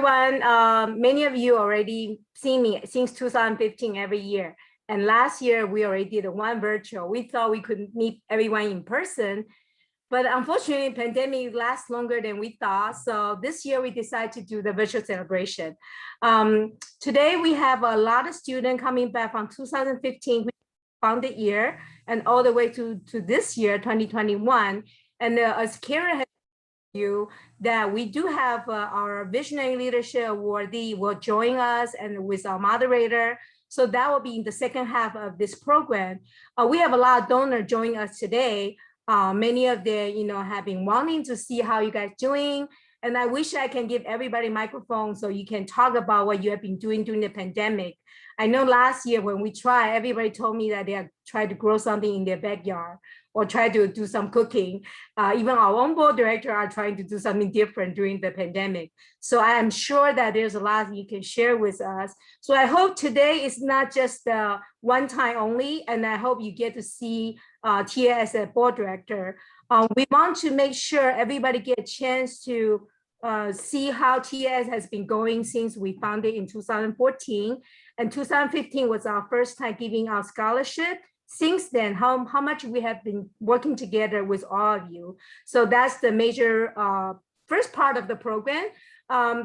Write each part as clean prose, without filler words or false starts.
everyone. Many of you already seen me since 2015 every year. And last year, we already did one virtual. We thought we could meet everyone in person, but unfortunately, pandemic lasts longer than we thought. So this year, we decided to do the virtual celebration. Today, we have a lot of students coming back from 2015, founded year, and all the way to this year, 2021. And as Karen has you that we do have our Visionary Leadership Awardee will join us and with our moderator. So that will be in the second half of this program. We have a lot of donors joining us today. Many of them, have been wanting to see how you guys doing. And I wish I can give everybody a microphone so you can talk about what you have been doing during the pandemic. I know last year when we tried, everybody told me that they had tried to grow something in their backyard or try to do some cooking. Even our own board director are trying to do something different during the pandemic. So I am sure that there's a lot you can share with us. So I hope today is not just one time only, and I hope you get to see Tia as a board director. We want to make sure everybody get a chance to see how TS has been going since we founded in 2014. And 2015 was our first time giving out scholarship. Since then, how much we have been working together with all of you. So that's the major first part of the program.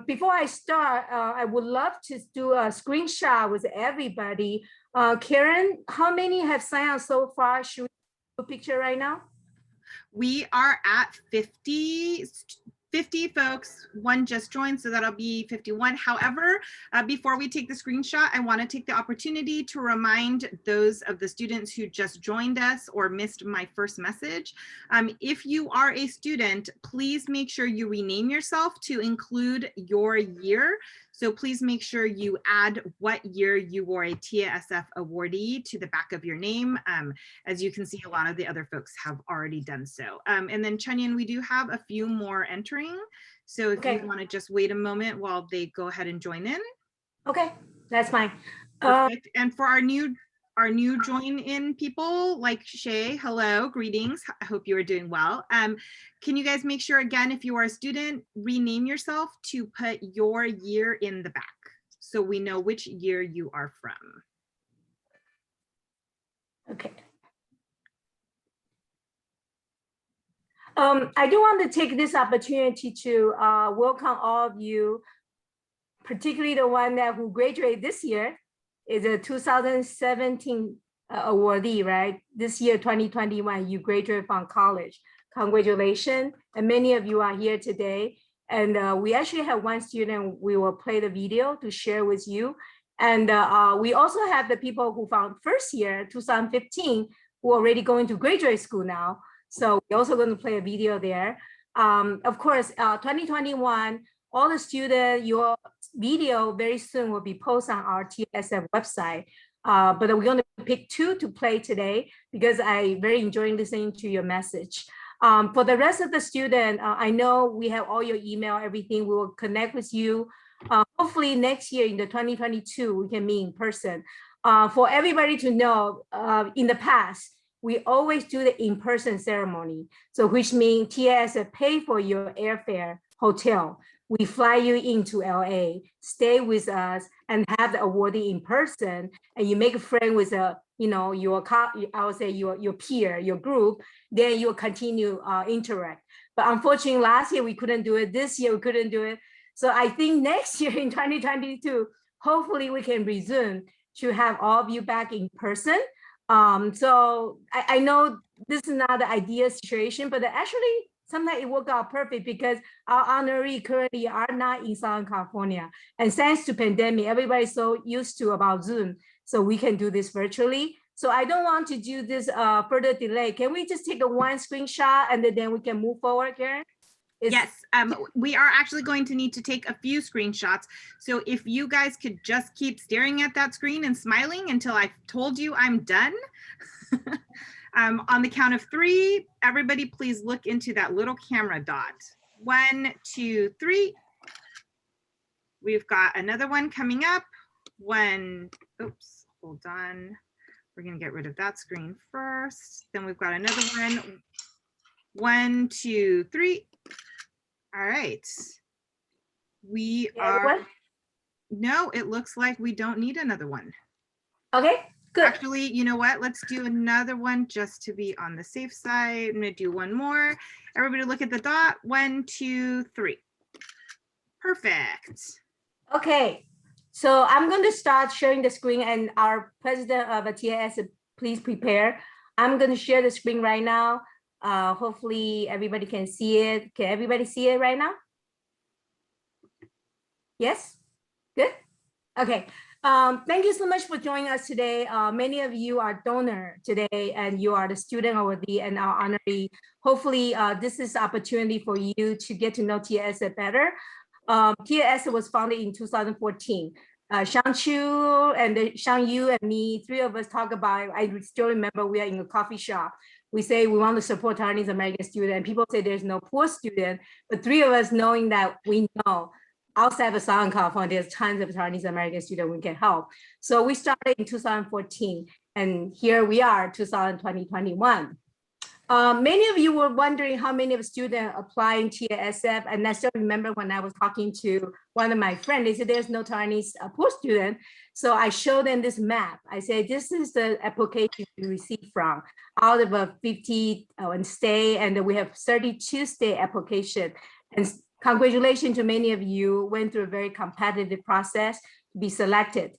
Before I start, I would love to do a screenshot with everybody. Karen, how many have signed up so far? Should we do a picture right now? We are at 50 folks. One just joined, so that'll be 51. However, before we take the screenshot, I want to take the opportunity to remind those of the students who just joined us or missed my first message. If you are a student, please make sure you rename yourself to include your year. So please make sure you add what year you were a TASF awardee to the back of your name. As you can see, a lot of the other folks have already done so. And then Chunyan, we do have a few more entering. So if you want to just wait a moment while they go ahead and join in. Okay, that's fine. Perfect. And for our new join in people like Shay, hello, greetings. I hope you are doing well. Can you guys make sure again, if you are a student, rename yourself to put your year in the back so we know which year you are from. Okay. I do want to take this opportunity to welcome all of you, particularly the one that who graduated this year is a 2017 awardee, right? This year, 2021, you graduated from college. Congratulations. And many of you are here today. And we actually have one student, we will play the video to share with you. And we also have the people who found first year, 2015, who are already going to graduate school now. So we're also going to play a video there. Of course, 2021, all the students, your video very soon will be posted on our TSF website. But we're going to pick two to play today because I very enjoy listening to your message. For the rest of the student, I know we have all your email, everything. We will connect with you. Hopefully next year in the 2022, we can meet in person. For everybody to know, in the past, we always do the in-person ceremony. So which means TSF pay for your airfare, hotel. We fly you into LA, stay with us, and have the awardee in person. And you make a friend with your I would say your peer, your group. Then you'll continue interact. But unfortunately, last year we couldn't do it. This year we couldn't do it. So I think next year in 2022, hopefully we can resume to have all of you back in person. So I know this is not the ideal situation, but actually sometimes it worked out perfect because our honoree currently are not in Southern California. And thanks to pandemic, everybody's so used to about Zoom. So we can do this virtually. So I don't want to do this further delay. Can we just take a one screenshot and then we can move forward, Karen? Yes, we are actually going to need to take a few screenshots. So if you guys could just keep staring at that screen and smiling until I've told you I'm done. On the count of 3, everybody please look into that little camera dot. 1, 2, 3. We've got another one coming up. Oops, hold on. We're gonna get rid of that screen first. Then we've got another one. 1, 2, 3. All right. We Yeah, are, everyone? no, it looks like we don't need another one. Okay, good. Actually, you know what? Let's do another one just to be on the safe side. I'm gonna do one more. Everybody look at the dot. 1, 2, 3. Perfect. Okay, so I'm going to start sharing the screen, and our president of the TAS, please prepare. I'm going to share the screen right now. Hopefully everybody can see it. Can everybody see it right now? Yes? Good? Okay. Thank you so much for joining us today. Many of you are donor today, and you are the student awardee and our honoree. Hopefully, this is opportunity for you to get to know TAS better. TAS was founded in 2014. Shang Chu and Shang Yu and me, three of us talk about, I still remember we are in a coffee shop. We say we want to support Taiwanese American student. People say there's no poor student, but three of us knowing that we know outside of Southern California, there's tons of Taiwanese American students we can help. So we started in 2014, and here we are, 2021. Many of you were wondering how many of students applying TASF, and I still remember when I was talking to one of my friends, they said there's no Taiwanese poor student. So I showed them this map. I said, this is the application we received from out of a 50 state, and we have 32 state application. And congratulations to many of you went through a very competitive process to be selected.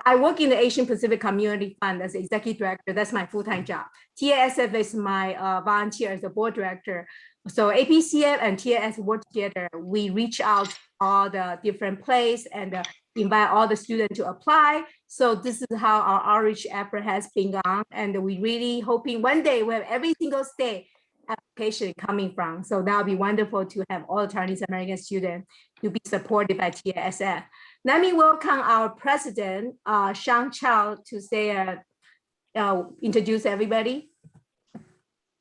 I work in the Asian Pacific Community Fund as executive director. That's my full-time job. TASF is my volunteer as the board director. So APCF and TAS work together. We reach out to all the different places and invite all the students to apply. So this is how our outreach effort has been gone. And we really hoping one day we have every single state application coming from. So that would be wonderful to have all Chinese American students to be supported by TASF. Let me welcome our president, Shang Chao, to say, introduce everybody.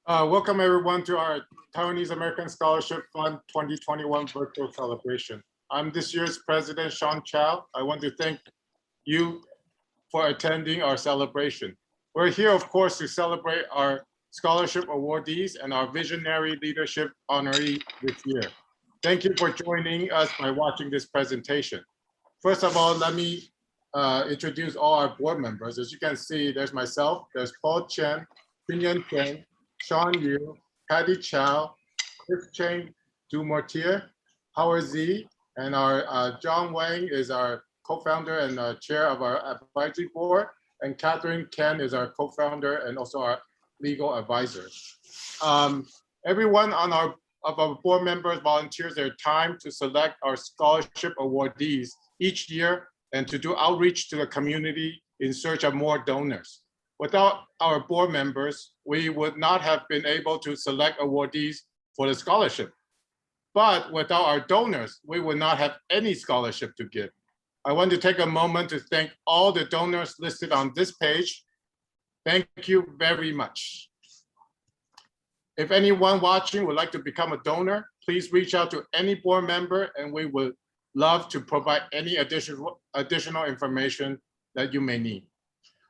Welcome everyone to our Taiwanese American Scholarship Fund 2021 virtual celebration. I'm this year's president, Shang Chao. I want to thank you for attending our celebration. We're here, of course, to celebrate our scholarship awardees and our visionary leadership honoree this year. Thank you for joining us by watching this presentation. First of all, let me introduce all our board members. As you can see, there's myself, there's Paul Chen, Pinyan Chen, Sean Yu, Patty Chow, Chris Cheng, Du Mortier, Howard Z, and our John Wang is our co-founder and chair of our advisory board, and Catherine Ken is our co-founder and also our legal advisor. Everyone on our board members volunteers their time to select our scholarship awardees each year and to do outreach to the community in search of more donors. Without our board members, we would not have been able to select awardees for the scholarship. But without our donors, we would not have any scholarship to give. I want to take a moment to thank all the donors listed on this page. Thank you very much. If anyone watching would like to become a donor, please reach out to any board member and we would love to provide any additional information that you may need.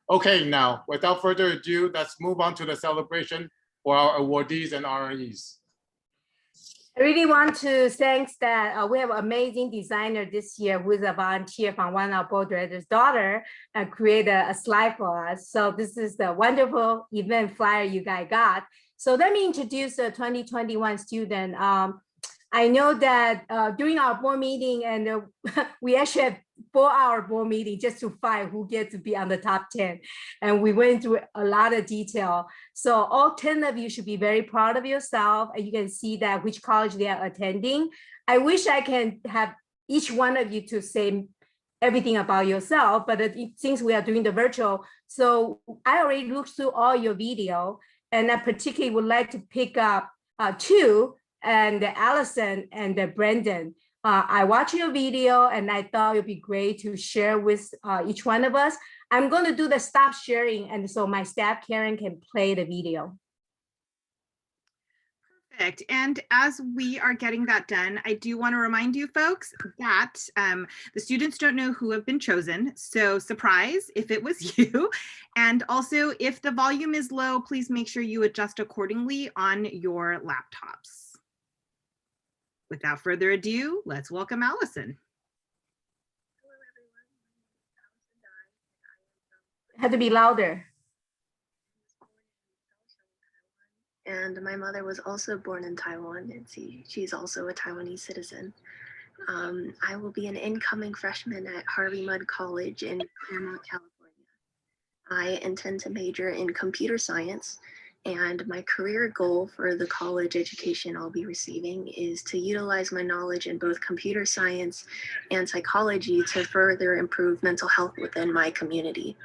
Okay, now, without further ado, let's move on to the celebration for our awardees and honorees. I really want to thank that we have an amazing designer this year who is a volunteer from one of our board director's daughter and create a slide for us. So this is the wonderful event flyer you guys got. So let me introduce the 2021 student. I know that during our board meeting, and we actually had 4-hour board meeting just to find who gets to be on the top 10. And we went through a lot of detail. So all 10 of you should be very proud of yourself. And you can see that which college they are attending. I wish I can have each one of you to say everything about yourself, but since we are doing the virtual, so I already looked through all your video, and I particularly would like to pick up 2, and Allison and Brendan. I watched your video and I thought it'd be great to share with each one of us. I'm going to do the stop sharing, and so my staff Karen can play the video. Perfect. And as we are getting that done, I do want to remind you folks that the students don't know who have been chosen. So surprise if it was you. And also if the volume is low, please make sure you adjust accordingly on your laptops. Without further ado, let's welcome Allison. Had to be louder. And my mother was also born in Taiwan, and she's also a Taiwanese citizen. I will be an incoming freshman at Harvey Mudd College in Claremont, California. I intend to major in computer science, and my career goal for the college education I'll be receiving is to utilize my knowledge in both computer science and psychology to further improve mental health within my community.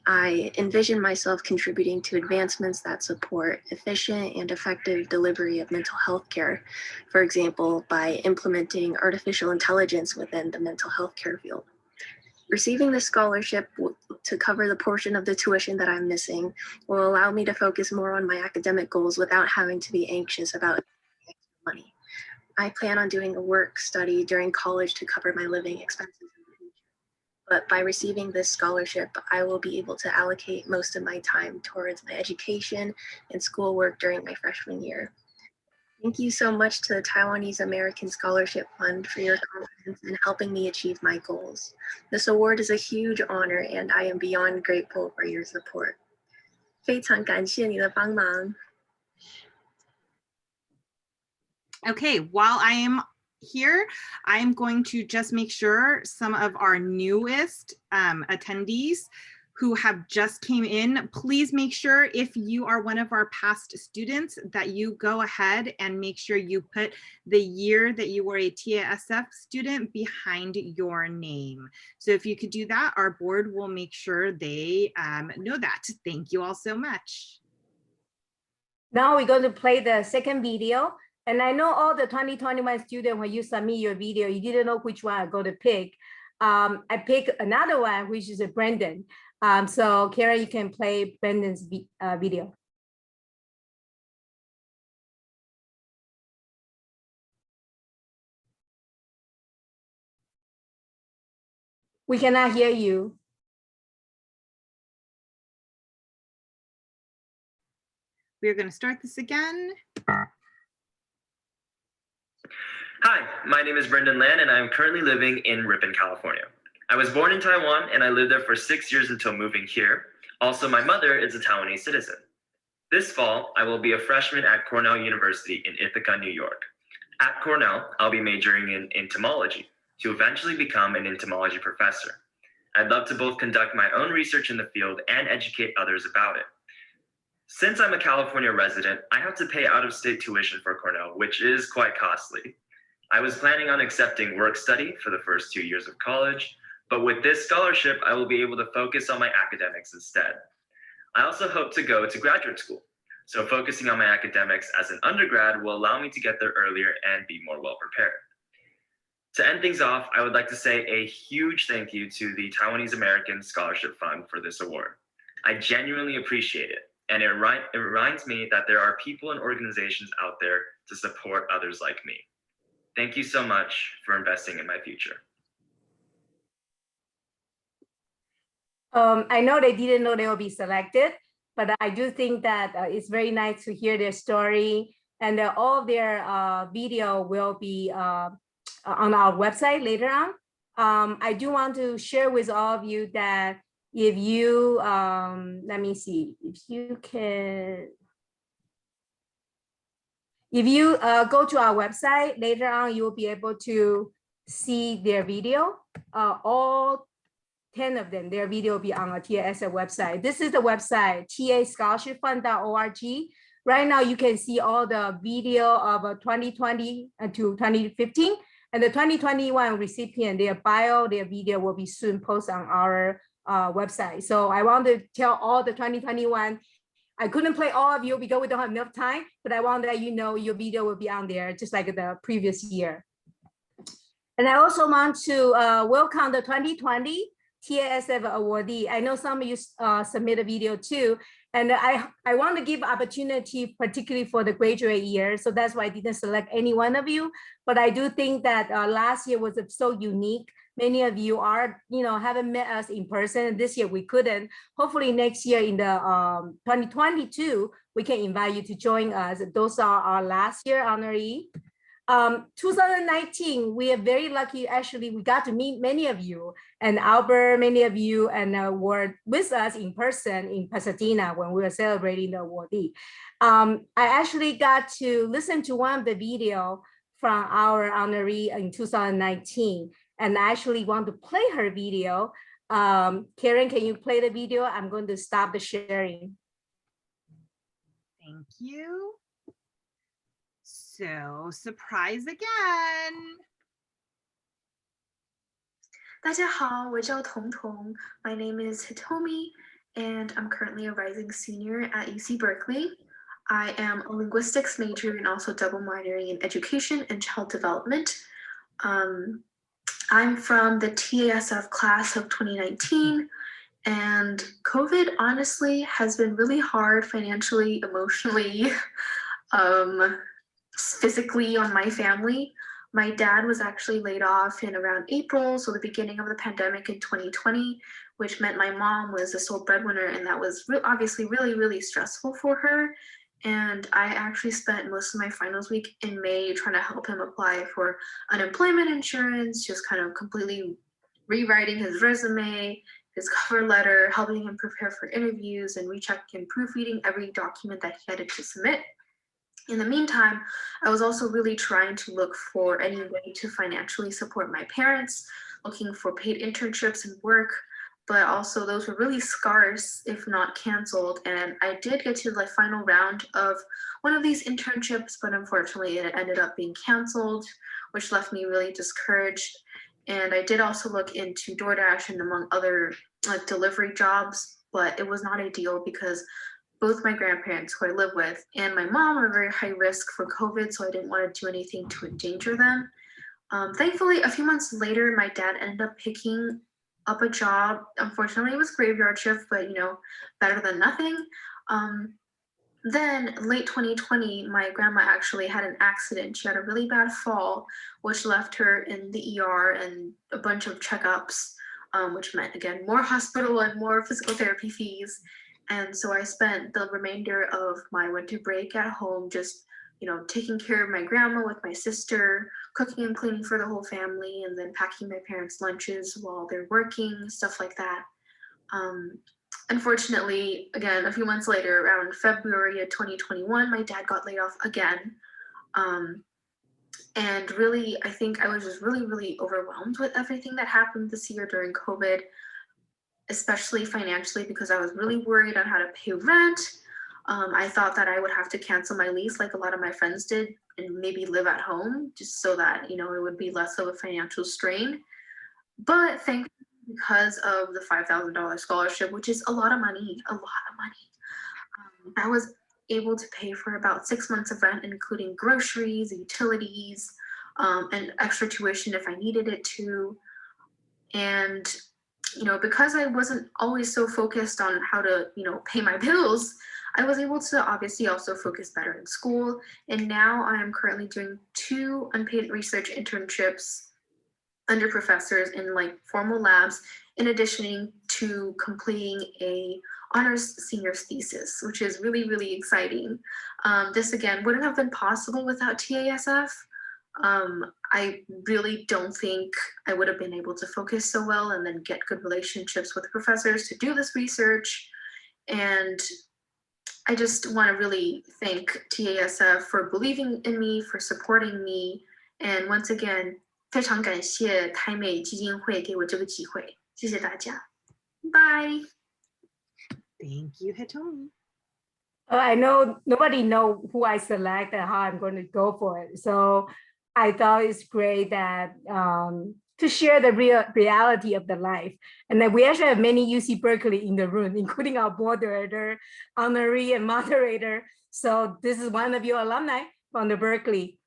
I envision myself contributing to advancements that support efficient and effective delivery of mental health care, for example, by implementing artificial intelligence within the mental health care field. Receiving this scholarship to cover the portion of the tuition that I'm missing will allow me to focus more on my academic goals without having to be anxious about money. I plan on doing a work study during college to cover my living expenses. But by receiving this scholarship, I will be able to allocate most of my time towards my education and schoolwork during my freshman year. Thank you so much to the Taiwanese American Scholarship Fund for your confidence in helping me achieve my goals. This award is a huge honor, and I am beyond grateful for your support. 非常感谢你的帮忙。 Okay, while I am here, I'm going to just make sure some of our newest attendees who have just came in, please make sure if you are one of our past students that you go ahead and make sure you put the year that you were a TASF student behind your name. So if you could do that, our board will make sure they know that. Thank you all so much. Now we're going to play the second video. And I know all the 2021 students, when you submit your video, you didn't know which one I'm going to pick. I picked another one, which is a Brendan. So Kara, you can play Brendan's video. We cannot hear you. We're going to start this again. Hi, my name is Brendan Lan, and I'm currently living in Ripon, California. I was born in Taiwan, and I lived there for 6 years until moving here. Also, my mother is a Taiwanese citizen. This fall, I will be a freshman at Cornell University in Ithaca, New York. At Cornell, I'll be majoring in entomology to eventually become an entomology professor. I'd love to both conduct my own research in the field and educate others about it. Since I'm a California resident, I have to pay out-of-state tuition for Cornell, which is quite costly. I was planning on accepting work study for the first 2 years of college, but with this scholarship, I will be able to focus on my academics instead. I also hope to go to graduate school, so focusing on my academics as an undergrad will allow me to get there earlier and be more well prepared. To end things off, I would like to say a huge thank you to the Taiwanese American Scholarship Fund for this award. I genuinely appreciate it, and it reminds me that there are people and organizations out there to support others like me. Thank you so much for investing in my future. I know they didn't know they will be selected, but I do think that it's very nice to hear their story, and all of their video will be on our website later on. I do want to share with all of you that if you, let me see, if you can, if you go to our website later on, you will be able to see their video. All 10 of them, their video will be on our TASF website. This is the website, tascholarshipfund.org. Right now, you can see all the video of 2020 to 2015. And the 2021 recipient, their bio, their video will be soon posted on our website. So I want to tell all the 2021, I couldn't play all of you because we don't have enough time, but I want to let you know your video will be on there just like the previous year. And I also want to welcome the 2020 TASF awardee. I know some of you submit a video too, and I want to give opportunity particularly for the graduate year. So that's why I didn't select any one of you, but I do think that last year was so unique. Many of you are, haven't met us in person. This year we couldn't. Hopefully next year in the 2022, we can invite you to join us. Those are our last year honoree. 2019, we are very lucky. Actually, we got to meet many of you, and Albert, many of you, and were with us in person in Pasadena when we were celebrating the awardee. I actually got to listen to one of the video from our honoree in 2019, and I actually want to play her video. Karen, can you play the video? I'm going to stop the sharing. Thank you. So, surprise again. 大家好，我叫彤彤. My name is Hitomi, and I'm currently a rising senior at UC Berkeley. I am a linguistics major and also double minoring in education and child development. I'm from the TASF class of 2019, and COVID honestly has been really hard financially, emotionally, physically on my family. My dad was actually laid off in around April, so the beginning of the pandemic in 2020, which meant my mom was the sole breadwinner, and that was obviously really, really stressful for her. And I actually spent most of my finals week in May trying to help him apply for unemployment insurance, just kind of completely rewriting his resume, his cover letter, helping him prepare for interviews, and rechecking and proofreading every document that he had to submit. In the meantime, I was also really trying to look for any way to financially support my parents, looking for paid internships and work, but also those were really scarce, if not canceled. And I did get to the final round of one of these internships, but unfortunately it ended up being canceled, which left me really discouraged. And I did also look into DoorDash and among other delivery jobs, but it was not ideal because both my grandparents who I live with and my mom are very high risk for COVID, so I didn't want to do anything to endanger them. Thankfully, a few months later, my dad ended up picking up a job. Unfortunately, it was graveyard shift, but better than nothing. Then late 2020, my grandma actually had an accident. She had a really bad fall, which left her in the ER and a bunch of checkups, which meant, again, more hospital and more physical therapy fees. And so I spent the remainder of my winter break at home just, taking care of my grandma with my sister, cooking and cleaning for the whole family, and then packing my parents' lunches while they're working, stuff like that. Unfortunately, again, a few months later, around February of 2021, my dad got laid off again. And really, I think I was just really, really overwhelmed with everything that happened this year during COVID, especially financially, because I was really worried on how to pay rent. I thought that I would have to cancel my lease like a lot of my friends did and maybe live at home just so that, it would be less of a financial strain. But thankfully, because of the $5,000 scholarship, which is a lot of money, I was able to pay for about 6 months of rent, including groceries, utilities, and extra tuition if I needed it to. And because I wasn't always so focused on how to, pay my bills, I was able to obviously also focus better in school. And now I am currently doing 2 unpaid research internships under professors in formal labs, in addition to completing a honors senior's thesis, which is really, really exciting. This again wouldn't have been possible without TASF. I really don't think I would have been able to focus so well and then get good relationships with professors to do this research. And I just want to really thank TASF for believing in me, for supporting me. And once again, 非常感谢台美基金会给我这个机会，谢谢大家。Bye. Thank you, Hitomi. I know nobody know who I select and how I'm going to go for it. So I thought it's great that to share the reality of the life. And then we actually have many UC Berkeley in the room, including our board director, honoree, and moderator. So this is one of your alumni from the Berkeley.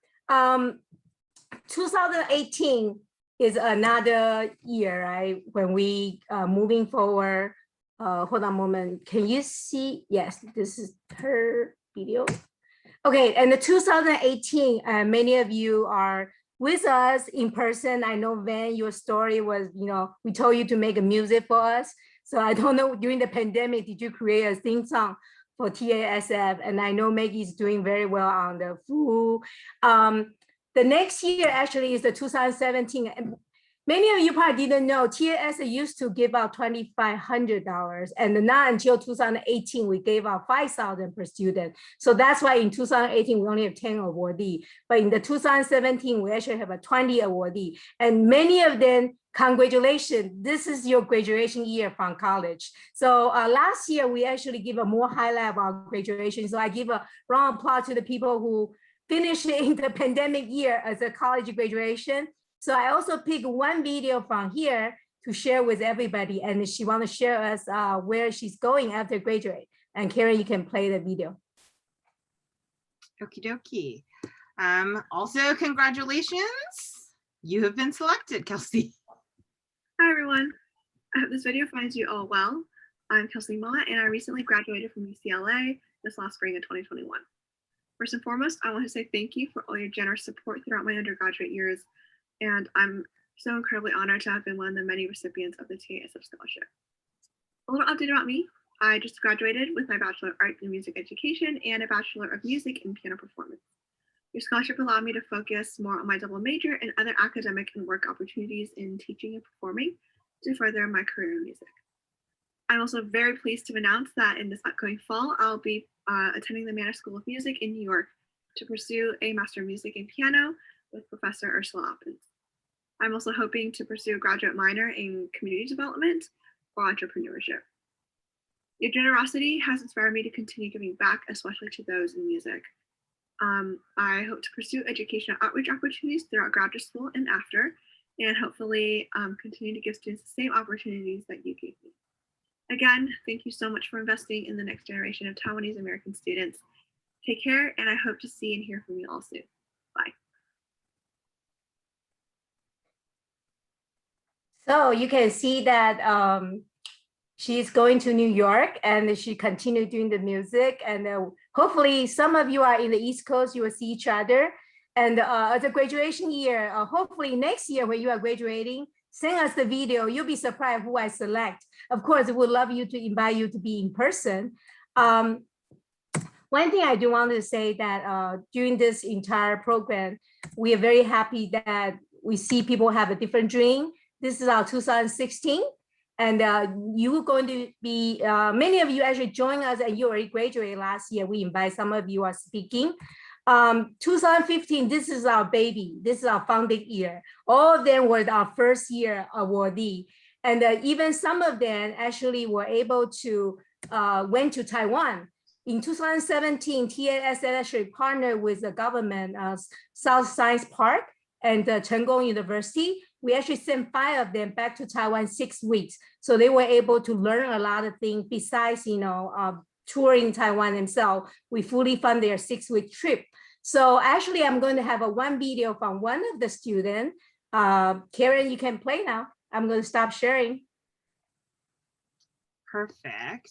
2018 is another year, right? When we moving forward. Hold on a moment. Can you see? Yes, this is her video. Okay, and the 2018, many of you are with us in person. I know, Van, your story was, we told you to make a music for us. So I don't know, during the pandemic, did you create a theme song for TASF? And I know Maggie's doing very well on the food. The next year actually is the 2017. And many of you probably didn't know TASF used to give out $2,500, and not until 2018 we gave out $5,000 per student. So that's why in 2018 we only have 10 awardees, but in the 2017 we actually have a 20 awardee, and many of them, congratulations, this is your graduation year from college. So last year we actually give a more highlight about graduation. So I give a round of applause to the people who finished in the pandemic year as a college graduation. So I also picked one video from here to share with everybody, and she want to share us where she's going after graduate. And Karen, you can play the video. Okie dokie. Also, congratulations. You have been selected, Kelsey. Hi everyone. I hope this video finds you all well. I'm Kelsey Mott and I recently graduated from UCLA this last spring in 2021. First and foremost, I want to say thank you for all your generous support throughout my undergraduate years, and I'm so incredibly honored to have been one of the many recipients of the TASF scholarship. A little update about me. I just graduated with my Bachelor of Art in Music Education and a Bachelor of Music in Piano Performance. Your scholarship allowed me to focus more on my double major and other academic and work opportunities in teaching and performing to further my career in music. I'm also very pleased to announce that in this upcoming fall, I'll be attending the Manor School of Music in New York to pursue a Master of Music in Piano with Professor Ursula Oppens. I'm also hoping to pursue a graduate minor in community development or entrepreneurship. Your generosity has inspired me to continue giving back, especially to those in music. I hope to pursue educational outreach opportunities throughout graduate school and after, and hopefully continue to give students the same opportunities that you gave me. Again, thank you so much for investing in the next generation of Taiwanese American students. Take care, and I hope to see and hear from you all soon. Bye. So you can see that she's going to New York and she continued doing the music, and hopefully some of you are in the East Coast, you will see each other. And as a graduation year, hopefully next year when you are graduating, send us the video. You'll be surprised who I select. Of course, we would love you to invite you to be in person. One thing I do want to say that during this entire program, we are very happy that we see people have a different dream. This is our 2016. And you are going to be, many of you actually joined us and you already graduated last year. We invite some of you are speaking. 2015, this is our baby. This is our founding year. All of them were our first year awardee. And even some of them actually were able to went to Taiwan. In 2017, TASF actually partnered with the government, South Science Park and Chengkong University. We actually sent 5 of them back to Taiwan 6 weeks. So they were able to learn a lot of things besides, touring Taiwan themselves. We fully fund their 6-week trip. So actually I'm going to have one video from one of the students. Karen, you can play now. I'm going to stop sharing. Perfect.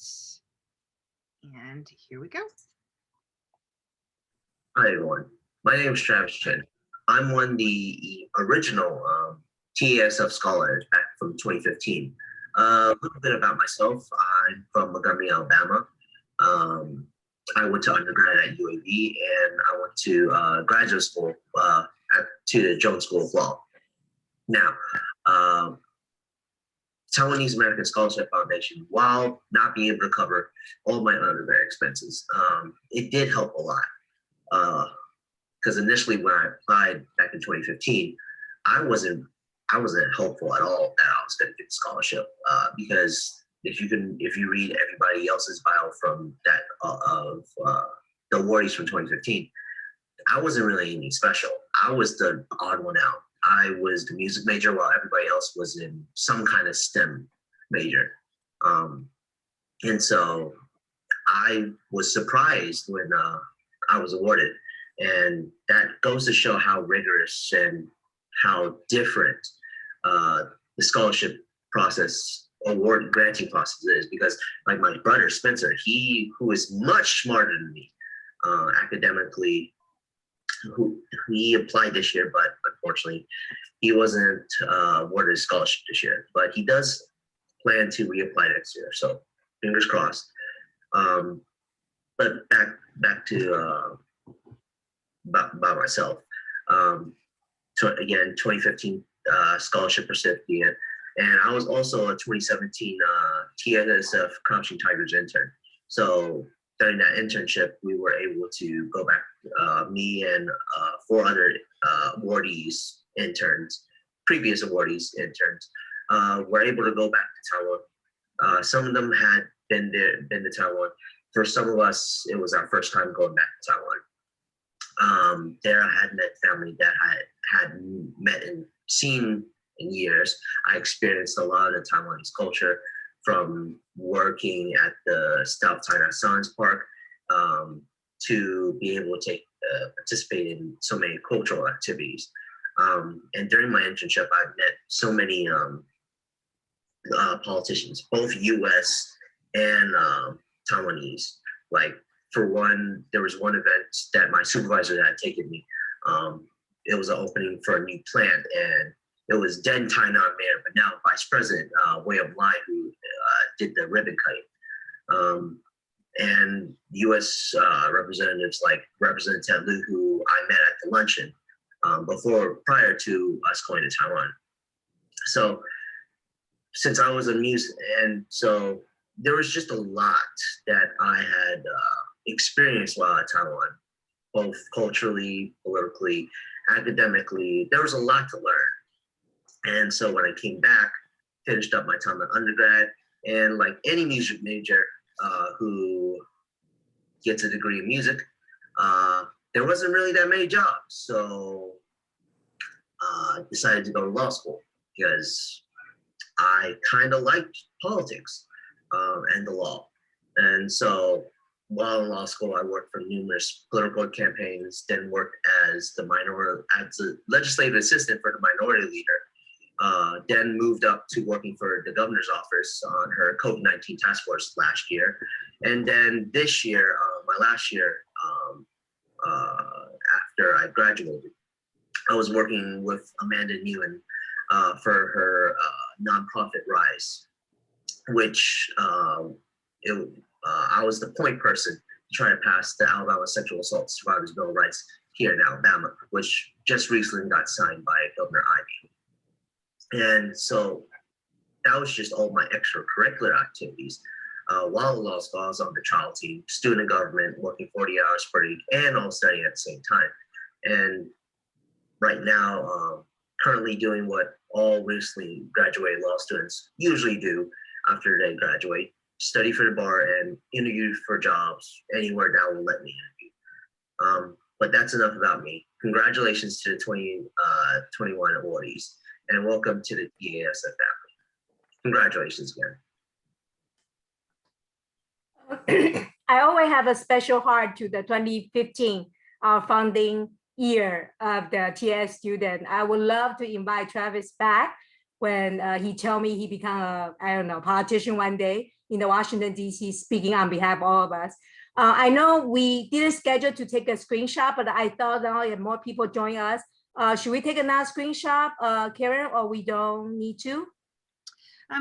And here we go. Hi, everyone. My name is Travis Chen. I'm one of the original TASF scholars back from 2015. A little bit about myself. I'm from Montgomery, Alabama. I went to undergrad at UAB and I went to graduate school to the Jones School of Law. Now, Taiwanese American Scholarship Foundation, while not being able to cover all my undergrad expenses, it did help a lot. Because initially when I applied back in 2015, I wasn't hopeful at all that I was going to get the scholarship because if you read everybody else's bio from that of the awardees from 2015, I wasn't really anything special. I was the odd one out. I was the music major while everybody else was in some kind of STEM major. And so I was surprised when I was awarded. And that goes to show how rigorous and how different the scholarship process, award granting process is. Because like my brother, Spencer, who is much smarter than me academically, who he applied this year, but unfortunately he wasn't awarded a scholarship this year, but he does plan to reapply next year. So fingers crossed. But back to about myself. So again, 2015 scholarship recipient. And I was also a 2017 TASF Crouching Tigers intern. So during that internship, we were able to go back, me and 4 other awardees interns, previous awardees interns, were able to go back to Taiwan. Some of them had been to Taiwan. For some of us, it was our first time going back to Taiwan. There I had met family that I had met and seen in years. I experienced a lot of the Taiwanese culture, from working at the South China Science Park to be able to participate in so many cultural activities. And during my internship, I met so many politicians, both US and Taiwanese. Like, for one, there was one event that my supervisor had taken me. It was an opening for a new plant, and it was then Tainan mayor, but now Vice President Wei of Lai, who did the ribbon cutting. And U.S. Representatives like Representative Liu, who I met at the luncheon prior to us going to Taiwan. So since I was a music, and so there was just a lot that I had experienced while at Taiwan, both culturally, politically, academically. There was a lot to learn. And so when I came back, finished up my time at undergrad, and like any music major who gets a degree in music, there wasn't really that many jobs. So I decided to go to law school because I kind of liked politics and the law. And so while in law school, I worked for numerous political campaigns, then worked as a legislative assistant for the minority leader, then moved up to working for the governor's office on her COVID-19 task force last year. And then this year, my last year, after I graduated, I was working with Amanda Newen for her nonprofit Rise, which I was the point person to try to pass the Alabama Sexual Assault Survivors Bill of Rights here in Alabama, which just recently got signed by Governor Ivey. And so that was just all my extracurricular activities. While in law school, I was on the trial team, student government, working 40 hours per week, and all studying at the same time. And right now, currently doing what all recently graduated law students usually do after they graduate: study for the bar and interview for jobs anywhere that will let me interview. But that's enough about me. Congratulations to the 2021 awardees, and welcome to the TASF family. Congratulations again. I always have a special heart to the 2015 founding year of the TS student. I would love to invite Travis back when he told me he become a, politician one day in the Washington, D.C., speaking on behalf of all of us. I know we didn't schedule to take a screenshot, but I thought now if more people join us, should we take another screenshot, Karen, or we don't need to?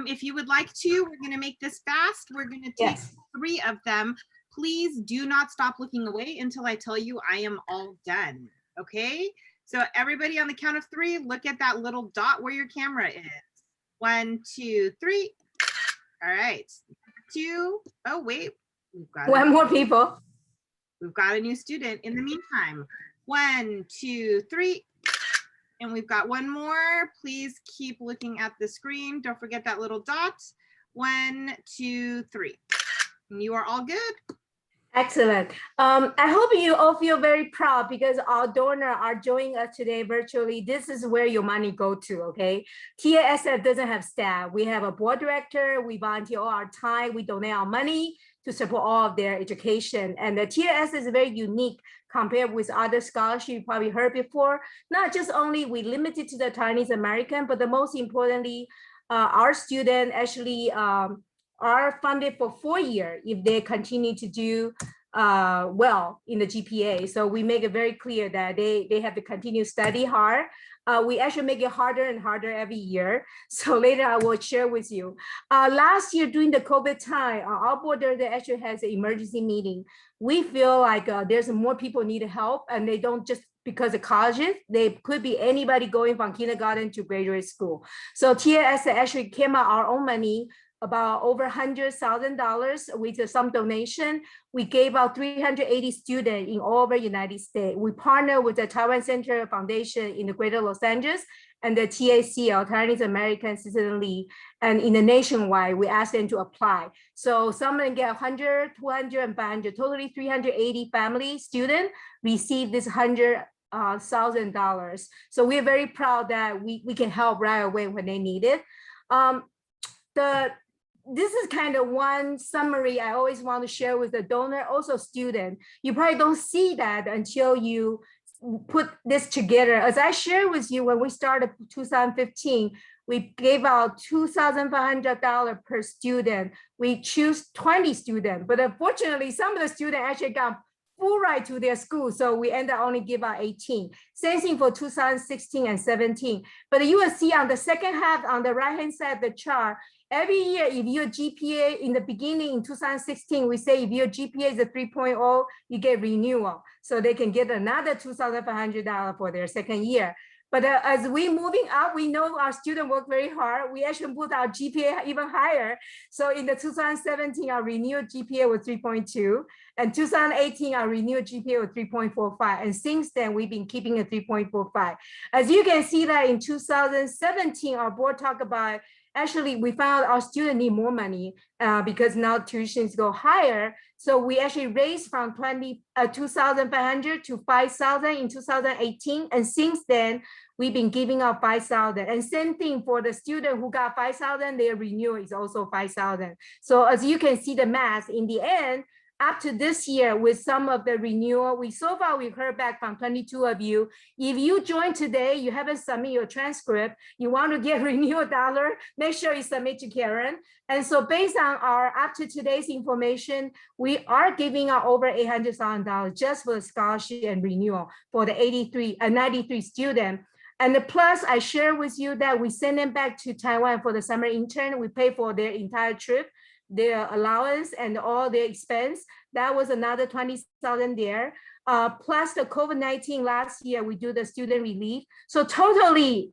If you would like to, we're going to make this fast. We're going to take 3 of them. Please do not stop looking away until I tell you I am all done. Okay? So everybody, on the count of 3, look at that little dot where your camera is. 1, 2, 3. All right. 2. Oh, wait. We've got one more people. We've got a new student in the meantime. 1, 2, 3. And we've got one more. Please keep looking at the screen. Don't forget that little dot. 1, 2, 3. And you are all good. Excellent. I hope you all feel very proud because our donors are joining us today virtually. This is where your money go to, okay? TASF doesn't have staff. We have a board director. We volunteer all our time. We donate our money to support all of their education. And the TASF is very unique compared with other scholarships you probably heard before. Not just only we limited to the Chinese American, but the most importantly, our students actually are funded for 4 years if they continue to do well in the GPA. So we make it very clear that they have to continue to study hard. We actually make it harder and harder every year. So later I will share with you. Last year during the COVID time, our board actually has an emergency meeting. We feel like there's more people need help and they don't just because of colleges, they could be anybody going from kindergarten to graduate school. So TAS actually came out our own money, about over $100,000 with some donation. We gave out 380 students in all over United States. We partner with the Taiwan Center Foundation in the Greater Los Angeles and the TACL, Taiwanese American Citizen League. And in the nationwide, we asked them to apply. So some of them get 100, 200, and 500, totally 380 family students receive this $100,000. So we're very proud that we can help right away when they need it. This is kind of one summary I always want to share with the donor, also student. You probably don't see that until you put this together. As I shared with you, when we started 2015, we gave out $2,500 per student. We choose 20 students, but unfortunately, some of the students actually got full ride to their school. So we end up only give out 18. Same thing for 2016 and 17. But you will see on the second half, on the right-hand side of the chart, every year, if your GPA in the beginning in 2016, we say if your GPA is a 3.0, you get renewal. So they can get another $2,500 for their second year. But as we moving up, we know our students work very hard. We actually put our GPA even higher. So in the 2017, our renewed GPA was 3.2. And 2018, our renewed GPA was 3.45. And since then, we've been keeping a 3.45. As you can see that in 2017, our board talked about, actually, we found our students need more money because now tuitions go higher. So we actually raised from 2,500 to 5,000 in 2018. And since then, we've been giving out 5,000. And same thing for the student who got 5,000, their renewal is also 5,000. So as you can see the math, in the end, up to this year with some of the renewal, so far we've heard back from 22 of you. If you joined today, you haven't submitted your transcript, you want to get renewal dollar, make sure you submit to Karen. And so based on our up to today's information, we are giving out over $800,000 just for the scholarship and renewal for the 93 students. And the plus, I share with you that we send them back to Taiwan for the summer intern. We pay for their entire trip, their allowance and all their expense. That was another 20,000 there. Plus the COVID-19 last year, we do the student relief. So totally,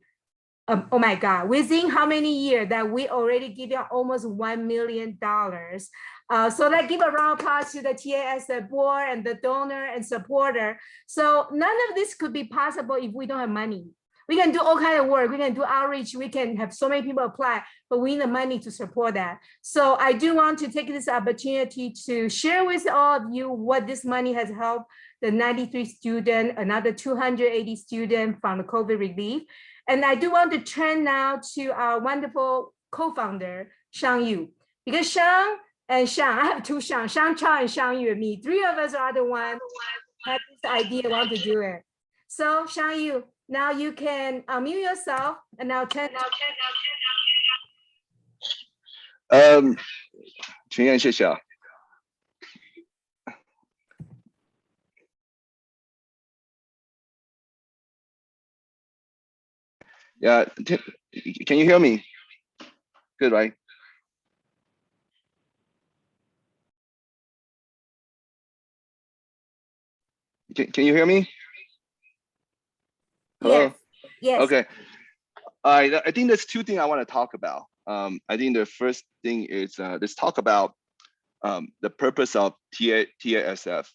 oh my God, within how many years that we already give out almost $1 million. So let's give a round of applause to the TAS board and the donor and supporter. So none of this could be possible if we don't have money. We can do all kinds of work. We can do outreach. We can have so many people apply, but we need the money to support that. So I do want to take this opportunity to share with all of you what this money has helped the 93 students, another 280 students from the COVID relief. And I do want to turn now to our wonderful co-founder, Shang Yu. Because Shang and Shang, I have two Shang Chao and Shang Yu and me. Three of us are the ones who had this idea, want to do it. So Shang Yu, now you can unmute yourself and now turn. 群燕，谢谢啊。Yeah, can you hear me? Good, right? Can you hear me? Hello? Yes. Yes. Okay. I think there's two things I want to talk about. I think the first thing is let's talk about the purpose of TASF.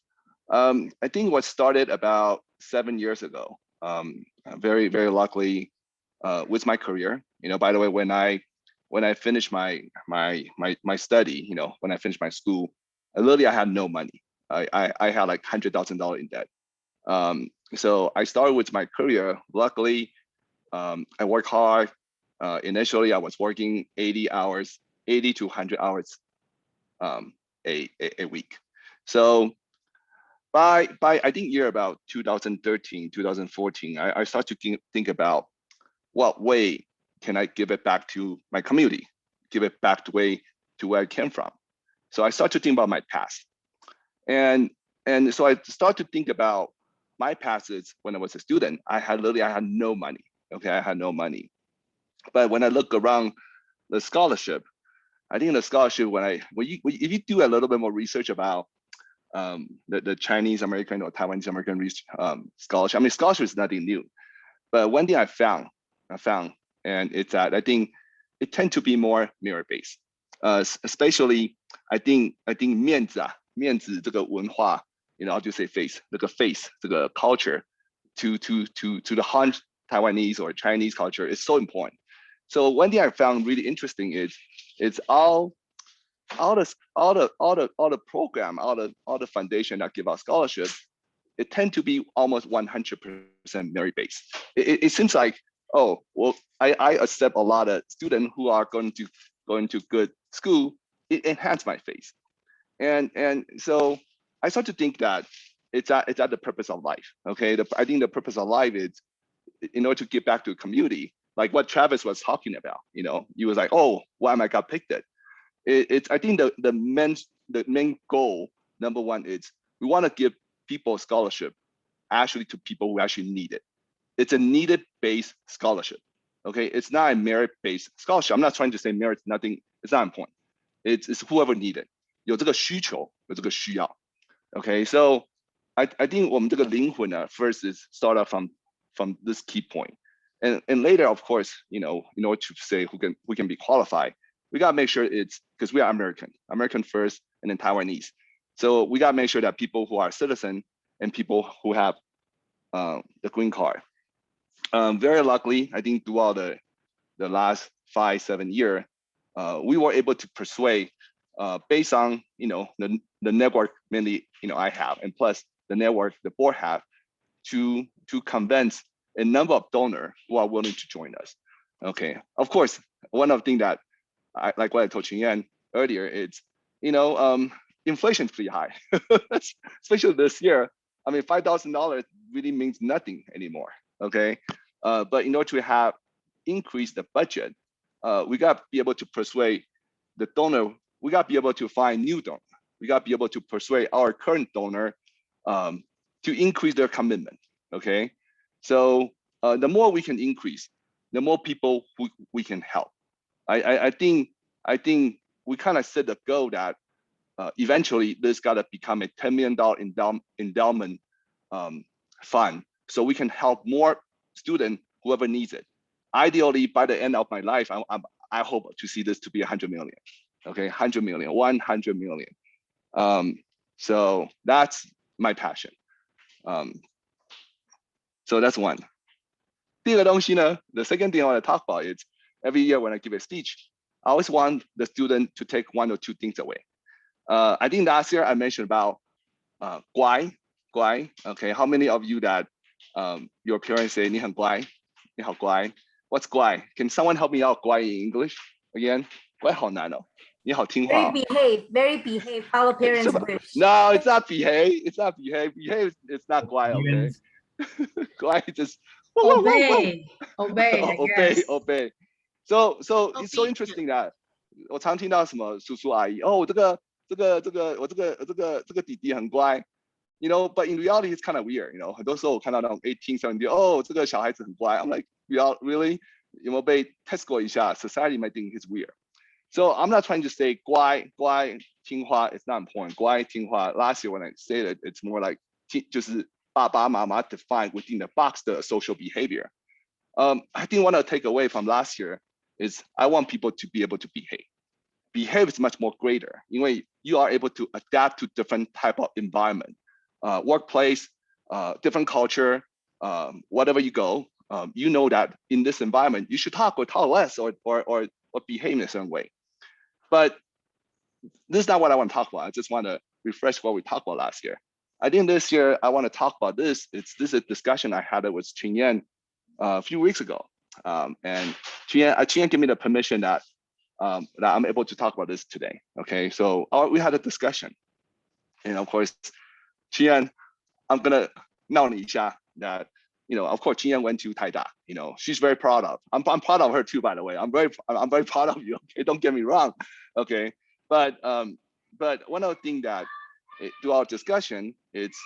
I think what started about 7 years ago. Very luckily with my career. You know, by the way, when I finished my study, you know, when I finished my school, literally I had no money. I had like $100,000 in debt. So I started with my career. Luckily, I worked hard. Initially, I was working 80 to 100 hours a week. So by I think year about 2013, 2014, I started to think about what way can I give it back to my community, give it back to where I came from. So I started to think about my past. And so I started to think about my past is when I was a student, I had no money. Okay, I had no money. But when I look around the scholarship, I think the scholarship, if you do a little bit more research about the Chinese American or Taiwanese American scholarship. I mean, scholarship is nothing new, but one thing I found, and it's that I think it tend to be more merit based. Especially I think 面子这个文化，I'll just say face 这个 face 这个 culture to the Han Taiwanese or Chinese culture is so important. So one thing I found really interesting is it's all the program, all the foundation that give out scholarship, it tend to be almost 100% merit based. It seems like, oh, well, I accept a lot of students who are going to good school. It enhance my face, and so I start to think that it's at the purpose of life. Okay, I think the purpose of life is in order to give back to the community, like what Travis was talking about. He was like, oh, why am I got picked it? It's I think the main goal, number one, is we want to give people scholarship actually to people who actually need it. It's a needed based scholarship. Okay, it's not a merit based scholarship. I'm not trying to say merit nothing. It's not important. It's whoever need it. 有这个需求，有这个需要。Okay, so I think 我们这个灵魂呢 first is start off from this key point, and later, of course, in order to say who can be qualified, we gotta make sure it's because we are American first, and then Taiwanese. So we gotta make sure that people who are citizen and people who have the green card. Very luckily, I think throughout the last 5-7 years, we were able to persuade, based on the network mainly I have, and plus the network the board have, to convince a number of donors who are willing to join us. Okay, of course, one of the things that like what I told Yan earlier, it's inflation is pretty high, especially this year. I mean, $5,000 really means nothing anymore. Okay, but in order to increase the budget, we got to be able to persuade the donor. We got to be able to find new donor. We got to be able to persuade our current donor to increase their commitment. Okay, so the more we can increase, the more people we can help. I think we kind of set the goal that eventually this got to become a $10 million endowment fund, so we can help more students, whoever needs it. Ideally, by the end of my life, I hope to see this to be 100 million. Okay, 100 million, 100 million. So that's my passion. So that's one. 第二个东西呢, the second thing I want to talk about is every year when I give a speech, I always want the student to take 1 or 2 things away. I think last year I mentioned about 乖. Okay, how many of you that your parents say 你很乖, 你好乖? What's 乖? Can someone help me out 乖 in English again? 乖好难哦. 你好听话. Very behave, follow parents' wish. No, it's not behave. It's not behave. Behave is not 乖, okay? 乖 just obey, I guess. obey. So it's so interesting that 我常听到什么叔叔阿姨，哦，这个弟弟很乖。But in reality, it's kind of weird. 很多时候我看到那种18, 17, 哦，这个小孩子很乖。I'm like, really? 有没有被 test 过一下？ Society might think it's weird. So I'm not trying to say 乖听话 is not important. 乖听话 last year when I said it, it's more like 就是爸爸妈妈 define within the box the social behavior. I think one of the takeaway from last year is I want people to be able to behave. Behave is much more greater. You are able to adapt to different type of environment, workplace, different culture, whatever you go. You know that in this environment you should talk less or behave in a certain way. But this is not what I want to talk about. I just want to refresh what we talked about last year. I think this year I want to talk about this. This is a discussion I had with Qin Yan a few weeks ago, and Qin Yan gave me the permission that I'm able to talk about this today. Okay, so we had a discussion, and of course, Qin Yan, I'm gonna 闹你一下 that of course Qin Yan went to Taida. She's very proud of. I'm proud of her too, by the way. I'm very proud of you. Okay, don't get me wrong. Okay, but one of the things that through our discussion, it's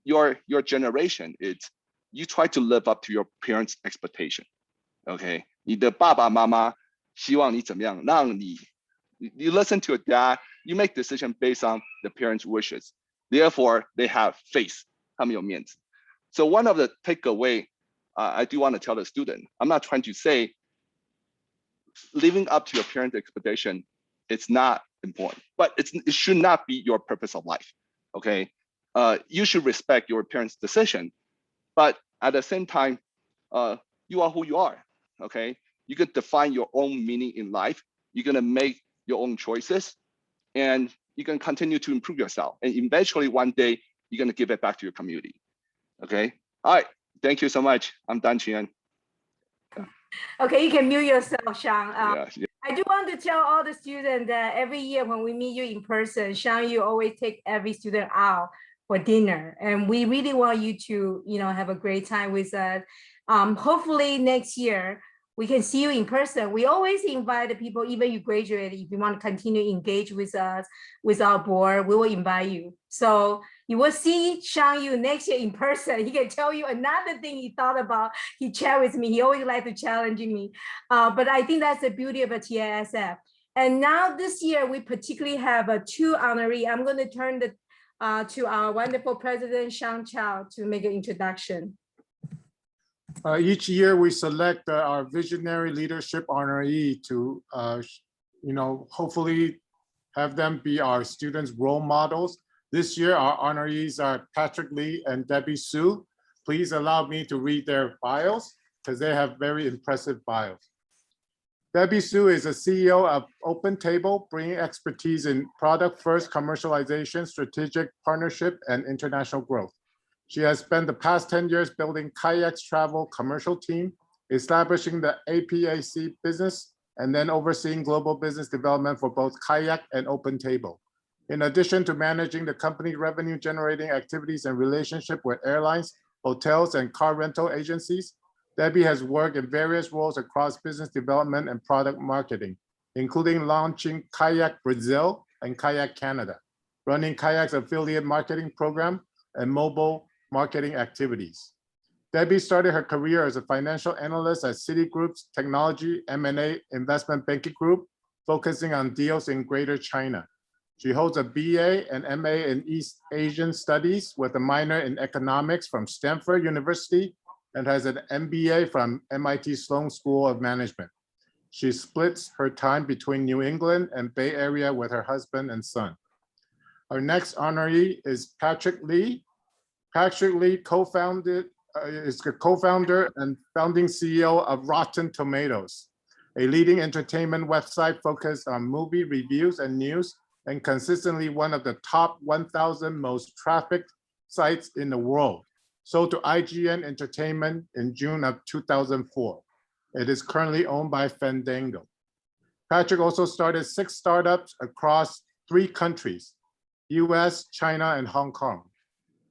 your generation. It's you try to live up to your parents' expectation. Okay, 你的爸爸妈妈希望你怎么样，让你 you listen to your dad. You make decision based on the parents' wishes. therefore they have face, 他们有面子. So one of the takeaway I do want to tell the student, I'm not trying to say living up to your parents' expectation, it's not important, but it should not be your purpose of life, okay? You should respect your parents' decision, but at the same time, you are who you are, okay? You can define your own meaning in life. You're gonna make your own choices, and you can continue to improve yourself. And eventually one day, you're gonna give it back to your community, okay? All right, thank you so much. I'm done, Qian. Okay, you can mute yourself, Sean. Yeah. I do want to tell all the students that every year when we meet you in person, Sean, you always take every student out for dinner. And we really want you to, have a great time with us. Hopefully next year, we can see you in person. We always invite the people, even you graduated, if you want to continue to engage with us, with our board, we will invite you. So you will see Sean Yu next year in person. He can tell you another thing he thought about. He chat with me. He always like to challenge me. But I think that's the beauty of a TASF. And now this year, we particularly have a 2 honoree. I'm going to turn to our wonderful president, Sean Chow, to make an introduction. Each year we select our visionary leadership honoree to, hopefully have them be our students' role models. This year, our honorees are Patrick Lee and Debbie Su. Please allow me to read their bios because they have very impressive bios. Debbie Su is a CEO of Open Table, bringing expertise in product-first commercialization, strategic partnership, and international growth. She has spent the past 10 years building Kayak's travel commercial team, establishing the APAC business, and then overseeing global business development for both Kayak and Open Table. In addition to managing the company's revenue-generating activities and relationship with airlines, hotels, and car rental agencies, Debbie has worked in various roles across business development and product marketing, including launching Kayak Brazil and Kayak Canada, running Kayak's affiliate marketing program, and mobile marketing activities. Debbie started her career as a financial analyst at Citigroup's Technology M&A Investment Banking Group, focusing on deals in Greater China. She holds a BA and MA in East Asian Studies with a minor in economics from Stanford University and has an MBA from MIT Sloan School of Management. She splits her time between New England and Bay Area with her husband and son. Our next honoree is Patrick Lee. Patrick Lee is the co-founder and founding CEO of Rotten Tomatoes, a leading entertainment website focused on movie reviews and news, and consistently one of the top 1,000 most trafficked sites in the world. Sold to IGN Entertainment in June of 2004. It is currently owned by Fandango. Patrick also started 6 startups across 3 countries, US, China, and Hong Kong.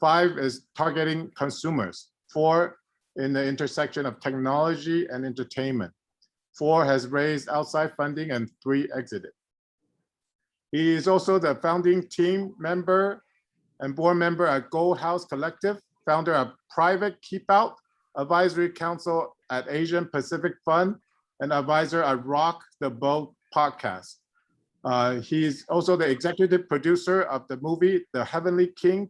5 is targeting consumers. 4 in the intersection of technology and entertainment. 4 has raised outside funding and 3 exited. He is also the founding team member and board member at Gold House Collective, founder of Private Keep Out, advisory council at Asian Pacific Fund, and advisor at Rock the Boat podcast. He is also the executive producer of the movie The Heavenly King,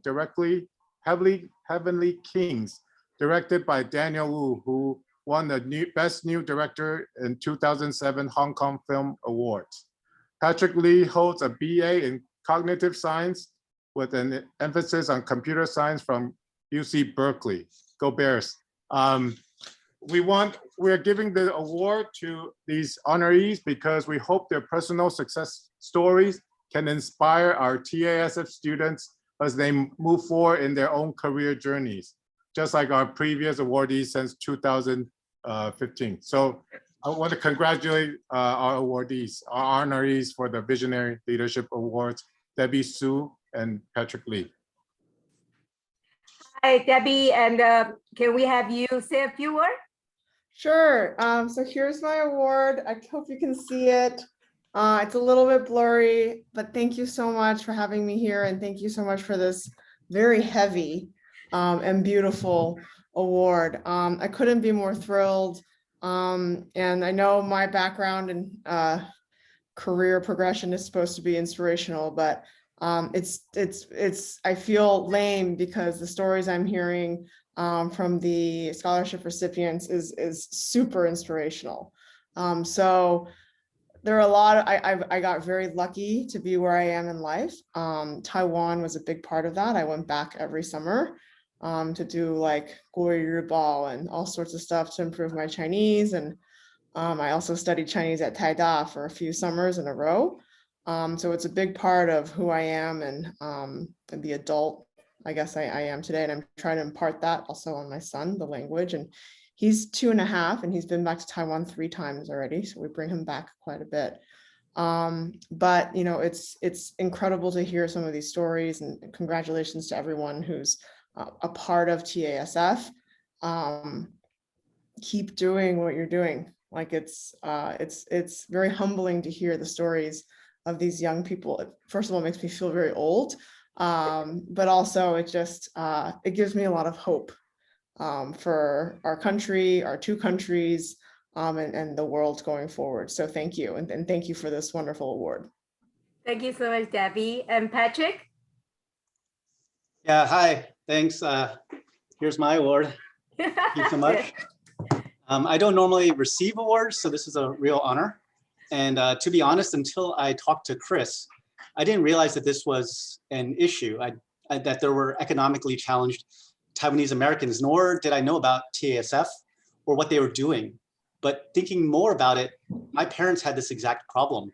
Heavenly Kings, directed by Daniel Wu, who won the Best New Director in 2007 Hong Kong Film Awards. Patrick Lee holds a BA in cognitive science with an emphasis on computer science from UC Berkeley. Go Bears. We're giving the award to these honorees because we hope their personal success stories can inspire our TASF students as they move forward in their own career journeys, just like our previous awardees since 2015. So I want to congratulate our awardees, our honorees for the Visionary Leadership Awards, Debbie Su and Patrick Lee. Hi, Debbie, and can we have you say a few words? Sure. So here's my award. I hope you can see it. It's a little bit blurry, but thank you so much for having me here, and thank you so much for this very heavy and beautiful award. I couldn't be more thrilled. And I know my background and career progression is supposed to be inspirational, but I feel lame because the stories I'm hearing from the scholarship recipients is super inspirational. So there are a lot of, I got very lucky to be where I am in life. Taiwan was a big part of that. I went back every summer to do like 国语日报 and all sorts of stuff to improve my Chinese. And I also studied Chinese at Taida for a few summers in a row. So it's a big part of who I am and the adult, I guess I am today. And I'm trying to impart that also on my son, the language. And he's 2.5 and he's been back to Taiwan 3 times already. So we bring him back quite a bit. But you know, it's incredible to hear some of these stories, and congratulations to everyone who's a part of TASF. Keep doing what you're doing. Like it's very humbling to hear the stories of these young people. First of all, it makes me feel very old, but also it just it gives me a lot of hope for our country, our 2 countries, and the world going forward. So thank you, and thank you for this wonderful award. Thank you so much, Debbie. And Patrick? Yeah, hi, thanks. Here's my award. Thank you so much. I don't normally receive awards, so this is a real honor. And to be honest, until I talked to Chris, I didn't realize that this was an issue, that there were economically challenged Taiwanese Americans, nor did I know about TASF or what they were doing. But thinking more about it, my parents had this exact problem.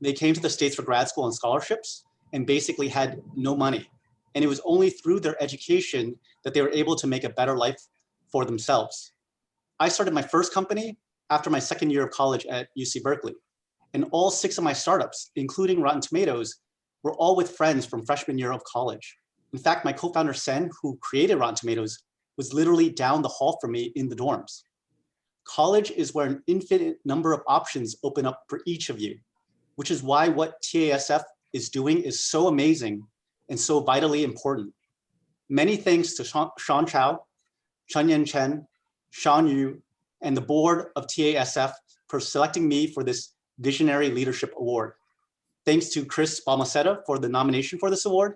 They came to the States for grad school and scholarships and basically had no money. And it was only through their education that they were able to make a better life for themselves. I started my first company after my 2nd year of college at UC Berkeley. And all 6 of my startups, including Rotten Tomatoes, were all with friends from freshman year of college. In fact, my co-founder Sen, who created Rotten Tomatoes, was literally down the hall from me in the dorms. College is where an infinite number of options open up for each of you, which is why what TASF is doing is so amazing and so vitally important. Many thanks to Sean Chow, Chunyan Chen, Sean Yu, and the board of TASF for selecting me for this Visionary Leadership Award. Thanks to Chris Balmaceda for the nomination for this award.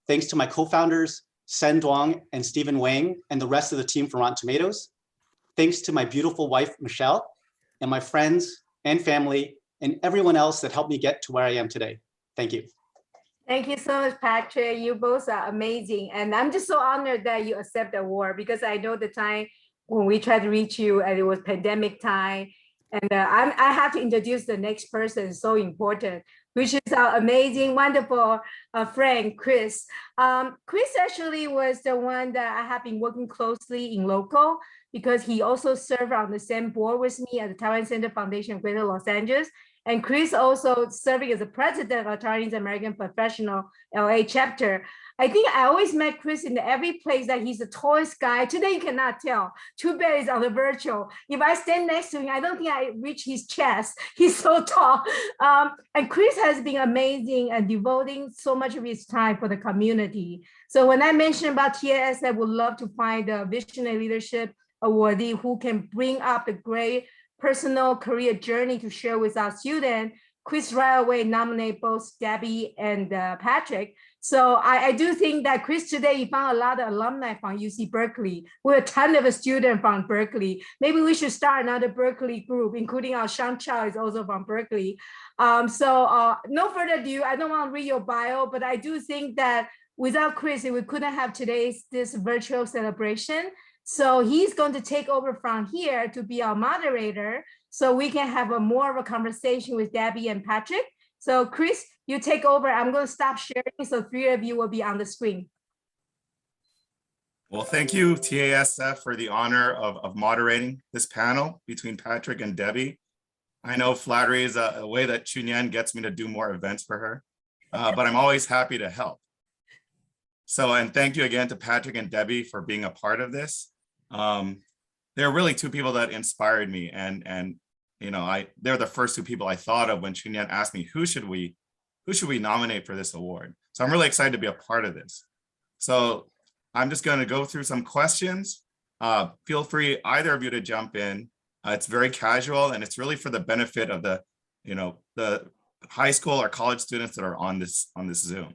Thanks to my co-founders, Sen Duong and Stephen Wang, and the rest of the team from Rotten Tomatoes. Thanks to my beautiful wife, Michelle, and my friends and family, and everyone else that helped me get to where I am today. Thank you. Thank you so much, Patrick. You both are amazing. And I'm just so honored that you accept the award, because I know the time when we tried to reach you and it was pandemic time. And I have to introduce the next person, so important, which is our amazing, wonderful friend, Chris. Chris actually was the one that I have been working closely in local, because he also served on the same board with me at the Taiwan Center Foundation, Greater Los Angeles. And Chris also serving as the president of Chinese American Professional LA chapter. I think I always met Chris in every place that he's the tallest guy. Today you cannot tell. Too bad it's on the virtual. If I stand next to him, I don't think I reach his chest. He's so tall. And Chris has been amazing and devoting so much of his time for the community. So when I mentioned about TAS, I would love to find a visionary leadership awardee who can bring up the great personal career journey to share with our students. Chris right away nominate both Debbie and Patrick. So I do think that Chris today, you found a lot of alumni from UC Berkeley. We're a ton of students from Berkeley. Maybe we should start another Berkeley group, including our Sean Chow is also from Berkeley. No further ado, I don't want to read your bio, but I do think that without Chris, we couldn't have this virtual celebration. So he's going to take over from here to be our moderator, so we can have more of a conversation with Debbie and Patrick. So Chris, you take over. I'm going to stop sharing, so 3 of you will be on the screen. Well, thank you, TASF, for the honor of moderating this panel between Patrick and Debbie. I know flattery is a way that Chunyan gets me to do more events for her, but I'm always happy to help. So, and thank you again to Patrick and Debbie for being a part of this. They're really 2 people that inspired me, and you know, they're the first 2 people I thought of when Chunyan asked me who should we nominate for this award. So I'm really excited to be a part of this. So I'm just going to go through some questions. Feel free, either of you, to jump in. It's very casual, and it's really for the benefit of the high school or college students that are on this Zoom.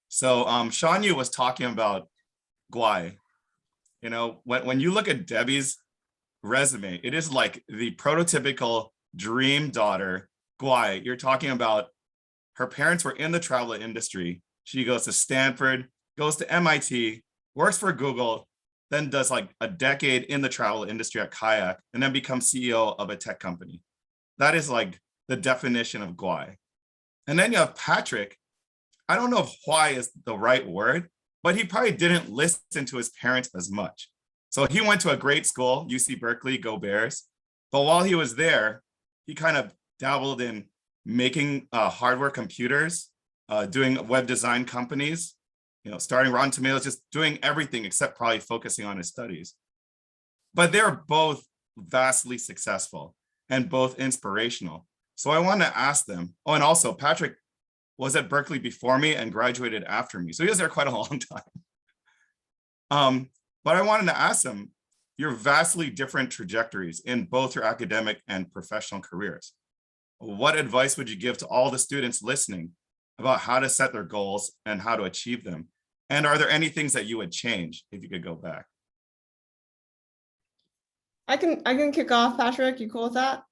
So Sean Yu was talking about Guai. You know, when you look at Debbie's resume, it is like the prototypical dream daughter. Guai, you're talking about her parents were in the travel industry. She goes to Stanford, goes to MIT, works for Google, then does like a decade in the travel industry at Kayak, and then becomes CEO of a tech company. That is like the definition of Guai. And then you have Patrick. I don't know if why is the right word, but he probably didn't listen to his parents as much. So he went to a great school, UC Berkeley, go Bears. But while he was there, he kind of dabbled in making hardware computers, doing web design companies, you know, starting Rotten Tomatoes, just doing everything except probably focusing on his studies. But they're both vastly successful and both inspirational. So I want to ask them. Oh, and also Patrick was at Berkeley before me and graduated after me. So he was there quite a long time. But I wanted to ask them, your vastly different trajectories in both your academic and professional careers. What advice would you give to all the students listening about how to set their goals and how to achieve them? And are there any things that you would change if you could go back? I can kick off, Patrick. You cool with that?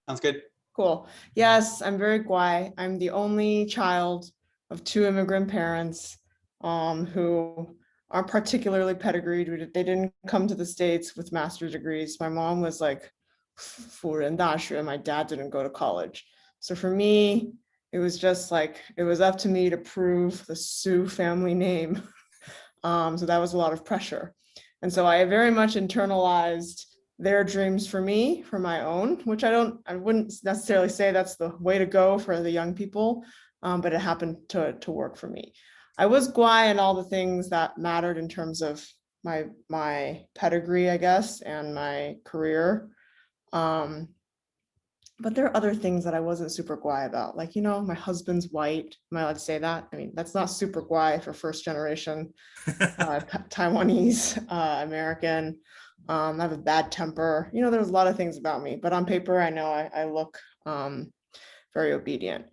Sounds good. Cool. Yes, I'm very Guai. I'm the only child of 2 immigrant parents who aren't particularly pedigreed. They didn't come to the States with master's degrees. My mom was like 辅仁大学, and my dad didn't go to college. So for me, it was just like, it was up to me to prove the Sioux family name. So that was a lot of pressure. And so I very much internalized their dreams for me, for my own, which I wouldn't necessarily say that's the way to go for the young people, but it happened to work for me. I was Guai in all the things that mattered in terms of my pedigree, I guess, and my career. But there are other things that I wasn't super Guai about, like, you know, my husband's white. Am I allowed to say that? I mean, that's not super Guai for first generation Taiwanese American. I have a bad temper. You know, there's a lot of things about me, but on paper, I know I look very obedient.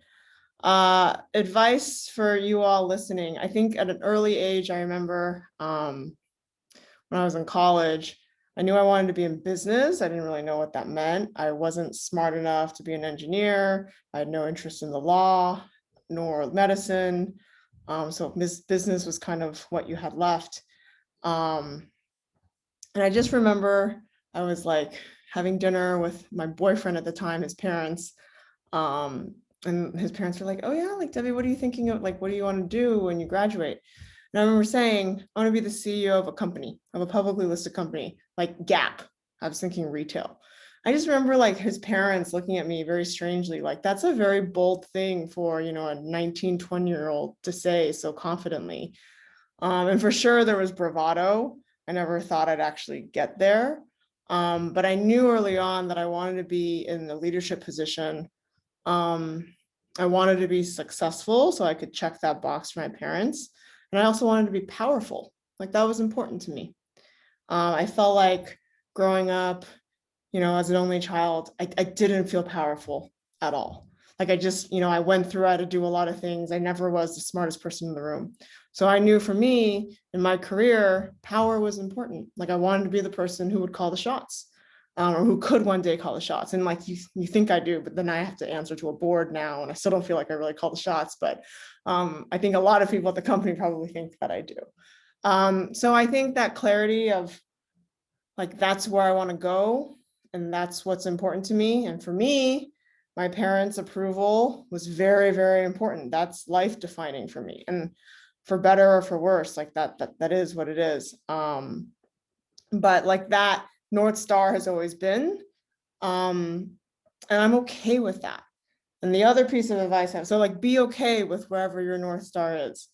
Advice for you all listening. I think at an early age, I remember when I was in college, I knew I wanted to be in business. I didn't really know what that meant. I wasn't smart enough to be an engineer. I had no interest in the law nor medicine. So business was kind of what you had left. And I just remember I was like having dinner with my boyfriend at the time, his parents. And his parents were like, oh yeah, like Debbie, what are you thinking of? Like, what do you want to do when you graduate? And I remember saying, I want to be the CEO of a company, of a publicly listed company, like Gap. I was thinking retail. I just remember like his parents looking at me very strangely, like that's a very bold thing for, you know, a 19, 20-year-old to say so confidently. And for sure there was bravado. I never thought I'd actually get there. But I knew early on that I wanted to be in a leadership position. I wanted to be successful so I could check that box for my parents. And I also wanted to be powerful. Like that was important to me. I felt like growing up, you know, as an only child, I didn't feel powerful at all. Like I just, you know, I went through, I had to do a lot of things. I never was the smartest person in the room. So I knew for me in my career, power was important. Like I wanted to be the person who would call the shots. Or who could one day call the shots. And like you think I do, but then I have to answer to a board now, and I still don't feel like I really call the shots. But I think a lot of people at the company probably think that I do. So I think that clarity of like, that's where I want to go, and that's what's important to me. And for me, my parents' approval was very, very important. That's life defining for me, and for better or for worse, like that is what it is. But like that North Star has always been, and I'm okay with that. And the other piece of advice I have, so like be okay with wherever your North Star is.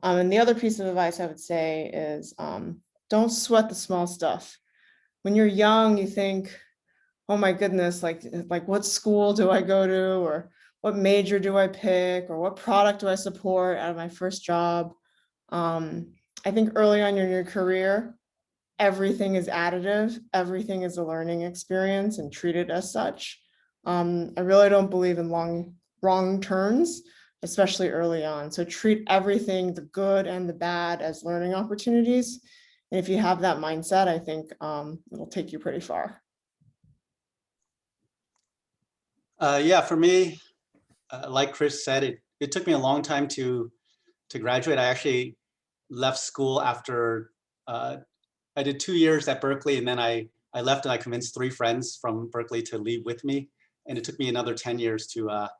And the other piece of advice I would say is don't sweat the small stuff. When you're young, you think, oh my goodness, like what school do I go to, or what major do I pick, or what product do I support out of my first job? I think early on in your career, everything is additive, everything is a learning experience, and treat it as such. I really don't believe in wrong turns. especially early on. So treat everything, the good and the bad, as learning opportunities. And if you have that mindset, I think it'll take you pretty far. Yeah, for me, like Chris said, it took me a long time to graduate. I actually left school after I did 2 years at Berkeley, and then I left and I convinced 3 friends from Berkeley to leave with me. And it took me another 10 years to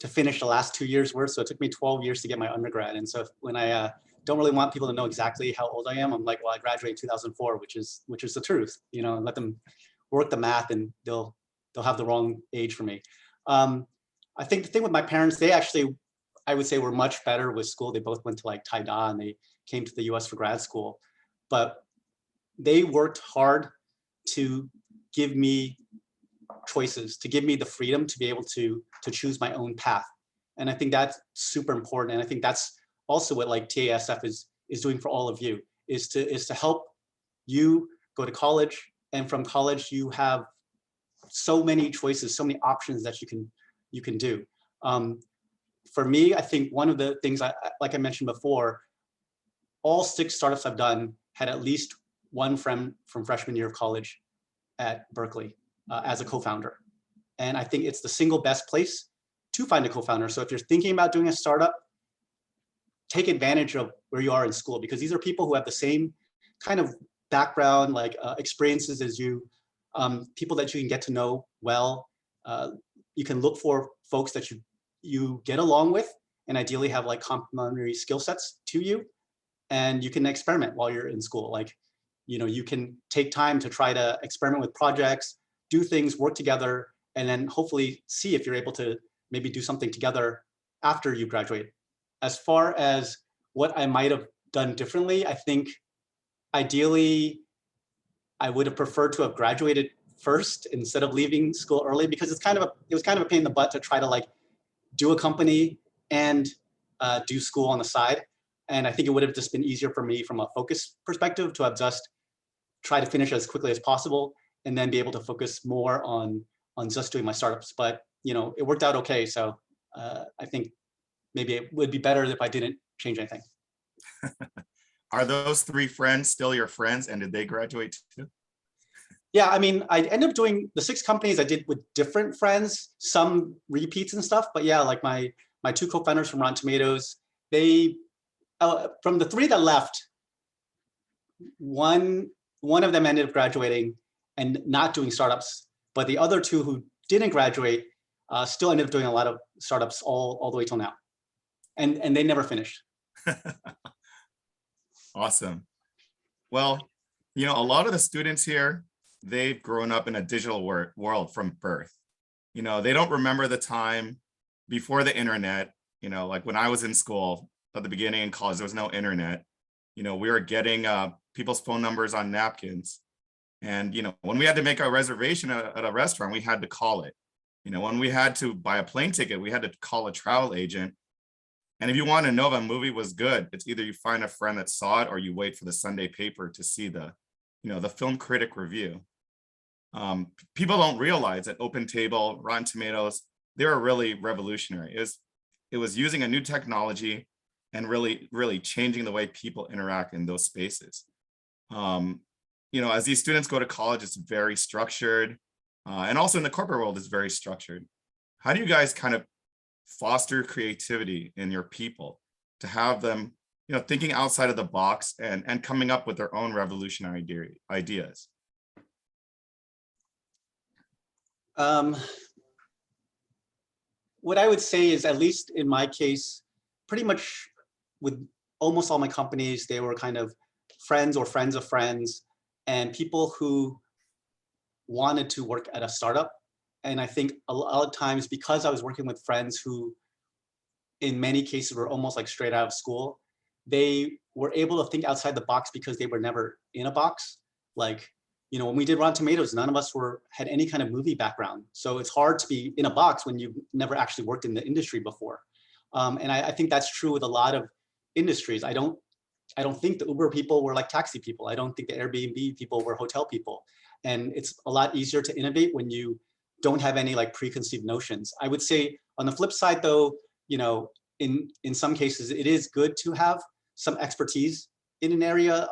finish the last 2 years worth. So it took me 12 years to get my undergrad. And so when I don't really want people to know exactly how old I am, I'm like, well, I graduated 2004, which is the truth, you know, and let them work the math and they'll have the wrong age for me. I think the thing with my parents, they actually, I would say, were much better with school. They both went to like Taida and they came to the US for grad school, but they worked hard to give me choices, to give me the freedom to be able to choose my own path. And I think that's super important. And I think that's also what like TASF is doing for all of you, is to help you go to college. And from college, you have so many choices, so many options that you can do. For me, I think one of the things, like I mentioned before, all 6 startups I've done had at least one friend from freshman year of college at Berkeley as a co-founder. And I think it's the single best place to find a co-founder. So if you're thinking about doing a startup, take advantage of where you are in school, because these are people who have the same kind of background, like experiences as you, people that you can get to know well. You can look for folks that you get along with and ideally have like complementary skill sets to you. And you can experiment while you're in school. Like, you know, you can take time to try to experiment with projects, do things, work together, and then hopefully see if you're able to maybe do something together after you graduate. As far as what I might have done differently, I think ideally I would have preferred to have graduated first instead of leaving school early, because it was kind of a pain in the butt to try to like do a company and do school on the side. And I think it would have just been easier for me from a focus perspective to have just try to finish as quickly as possible and then be able to focus more on just doing my startups. But you know, it worked out okay. So I think maybe it would be better if I didn't change anything. Are those 3 friends still your friends, and did they graduate too? Yeah, I mean, I ended up doing the 6 companies I did with different friends, some repeats and stuff. But yeah, like my 2 co-founders from Rotten Tomatoes, they from the 3 that left, one of them ended up graduating and not doing startups, but the other 2 who didn't graduate still ended up doing a lot of startups all the way till now, and they never finished. Awesome. Well, you know, a lot of the students here, they've grown up in a digital world from birth. You know, they don't remember the time before the internet. You know, like when I was in school at the beginning in college, there was no internet. You know, we were getting people's phone numbers on napkins. And, you know, when we had to make a reservation at a restaurant, we had to call it. You know, when we had to buy a plane ticket, we had to call a travel agent. And if you want to know if a movie was good, it's either you find a friend that saw it or you wait for the Sunday paper to see the, you know, the film critic review. People don't realize that Open Table, Rotten Tomatoes, they were really revolutionary. It was using a new technology and really changing the way people interact in those spaces. You know, as these students go to college, it's very structured. And also in the corporate world, it's very structured. How do you guys kind of foster creativity in your people to have them, you know, thinking outside of the box and coming up with their own revolutionary ideas? What I would say is, at least in my case, pretty much with almost all my companies, they were kind of friends or friends of friends and people who wanted to work at a startup. And I think a lot of times, because I was working with friends who in many cases were almost like straight out of school, they were able to think outside the box because they were never in a box. Like, you know, when we did Rotten Tomatoes, none of us had any kind of movie background. So it's hard to be in a box when you've never actually worked in the industry before. And I think that's true with a lot of industries. I don't think the Uber people were like taxi people. I don't think the Airbnb people were hotel people. And it's a lot easier to innovate when you don't have any like preconceived notions. I would say on the flip side though, you know, in some cases, it is good to have some expertise in an area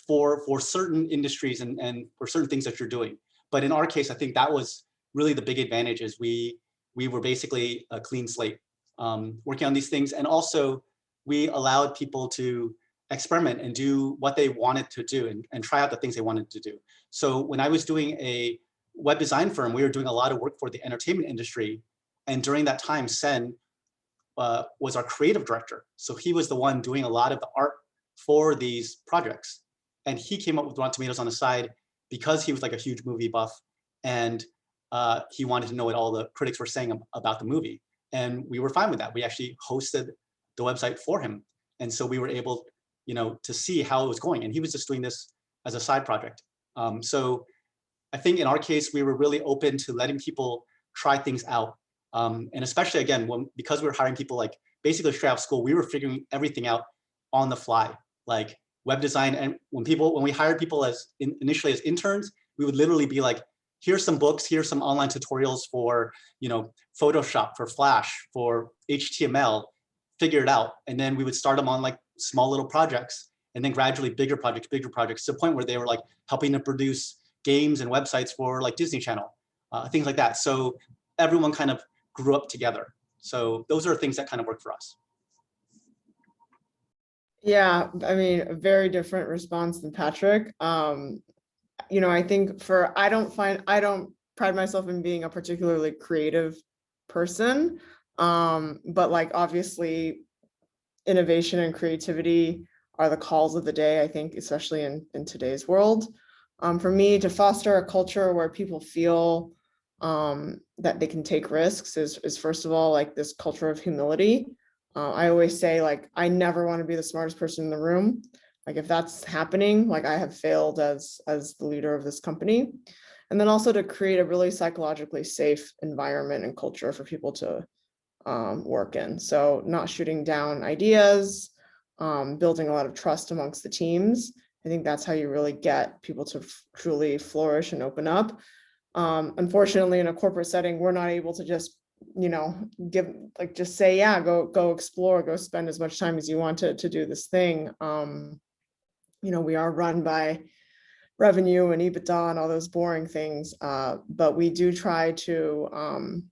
for certain industries and for certain things that you're doing. But in our case, I think that was really the big advantage is we were basically a clean slate working on these things. And also we allowed people to experiment and do what they wanted to do and try out the things they wanted to do. So when I was doing a web design firm, we were doing a lot of work for the entertainment industry. And during that time, Sen was our creative director. So he was the one doing a lot of the art for these projects. And he came up with Rotten Tomatoes on the side because he was like a huge movie buff. And he wanted to know what all the critics were saying about the movie. And we were fine with that. We actually hosted the website for him. And so we were able, to see how it was going. And he was just doing this as a side project. So I think in our case, we were really open to letting people try things out. And especially again, because we were hiring people like basically straight out of school, we were figuring everything out on the fly, like web design. And when we hired people initially as interns, we would literally be like, here's some books, here's some online tutorials for, Photoshop, for Flash, for HTML, figure it out. And then we would start them on like small little projects and then gradually bigger projects to the point where they were like helping to produce games and websites for like Disney Channel, things like that. So everyone kind of grew up together. So those are things that kind of work for us. Yeah, I mean, a very different response than Patrick. I think I don't pride myself in being a particularly creative person. But like obviously innovation and creativity are the calls of the day, I think, especially in today's world. For me, to foster a culture where people feel that they can take risks is first of all, like this culture of humility. I always say, like, I never want to be the smartest person in the room. Like if that's happening, like I have failed as the leader of this company. And then also to create a really psychologically safe environment and culture for people to work in. So not shooting down ideas, building a lot of trust amongst the teams. I think that's how you really get people to truly flourish and open up. Unfortunately, in a corporate setting, we're not able to just, just say, yeah, go explore, go spend as much time as you want to do this thing. We are run by revenue and EBITDA and all those boring things, but we do try to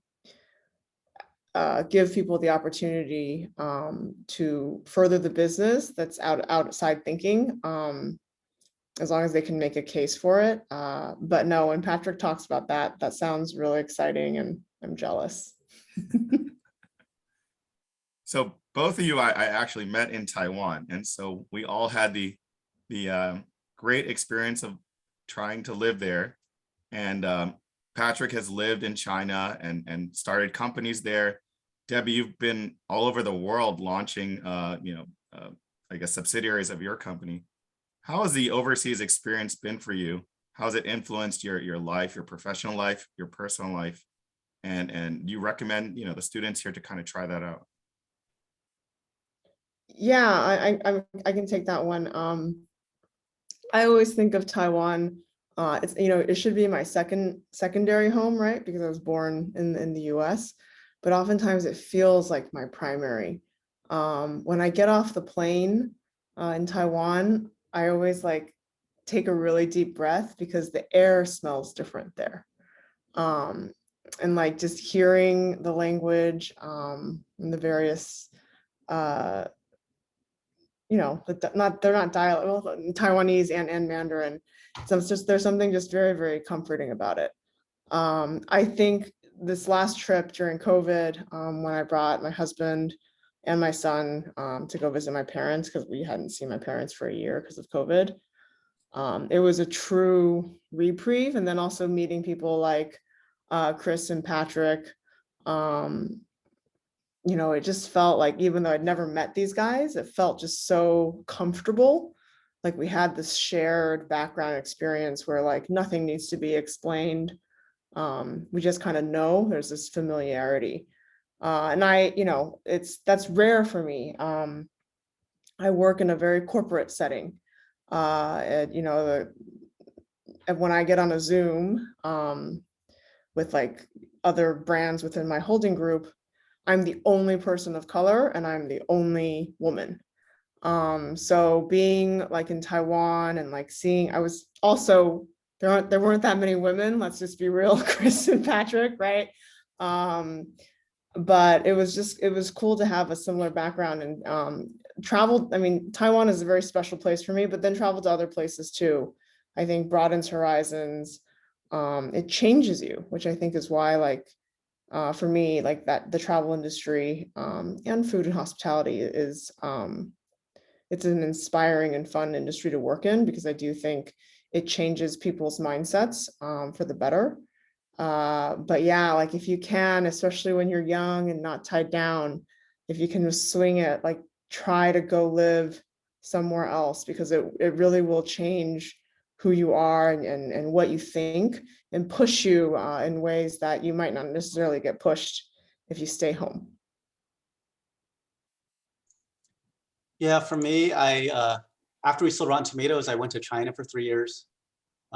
give people the opportunity to further the business that's outside thinking, as long as they can make a case for it. But no, when Patrick talks about that sounds really exciting, and I'm jealous. So both of you, I actually met in Taiwan. And so we all had the great experience of trying to live there. And Patrick has lived in China and started companies there. Debbie, you've been all over the world launching, I guess, subsidiaries of your company. How has the overseas experience been for you? How has it influenced your life, your professional life, your personal life? And you recommend, the students here to kind of try that out? Yeah, I can take that one. I always think of Taiwan. It's it should be my secondary home, right? Because I was born in the U.S., but oftentimes it feels like my primary. When I get off the plane in Taiwan, I always like take a really deep breath because the air smells different there. And like just hearing the language and the various they're not Taiwanese and Mandarin. So it's just, there's something just very, very comforting about it. I think this last trip during COVID, when I brought my husband and my son to go visit my parents, because we hadn't seen my parents for a year because of COVID, it was a true reprieve. And then also meeting people like Chris and Patrick, it just felt like, even though I'd never met these guys, it felt just so comfortable. Like we had this shared background experience where like nothing needs to be explained. We just kind of know, there's this familiarity. And that's rare for me. I work in a very corporate setting. And when I get on a Zoom with like other brands within my holding group, I'm the only person of color and I'm the only woman. So being like in Taiwan and like seeing, I was also, there weren't that many women, let's just be real, Chris and Patrick, right? But it was cool to have a similar background and traveled. I mean, Taiwan is a very special place for me, but then traveled to other places too. I think broadens horizons. It changes you, which I think is why like for me, like that the travel industry and food and hospitality is it's an inspiring and fun industry to work in because I do think it changes people's mindsets for the better. But yeah, like if you can, especially when you're young and not tied down, if you can just swing it, like try to go live somewhere else because it really will change who you are and what you think and push you in ways that you might not necessarily get pushed if you stay home. Yeah, for me, after we sold Rotten Tomatoes, I went to China for 3 years.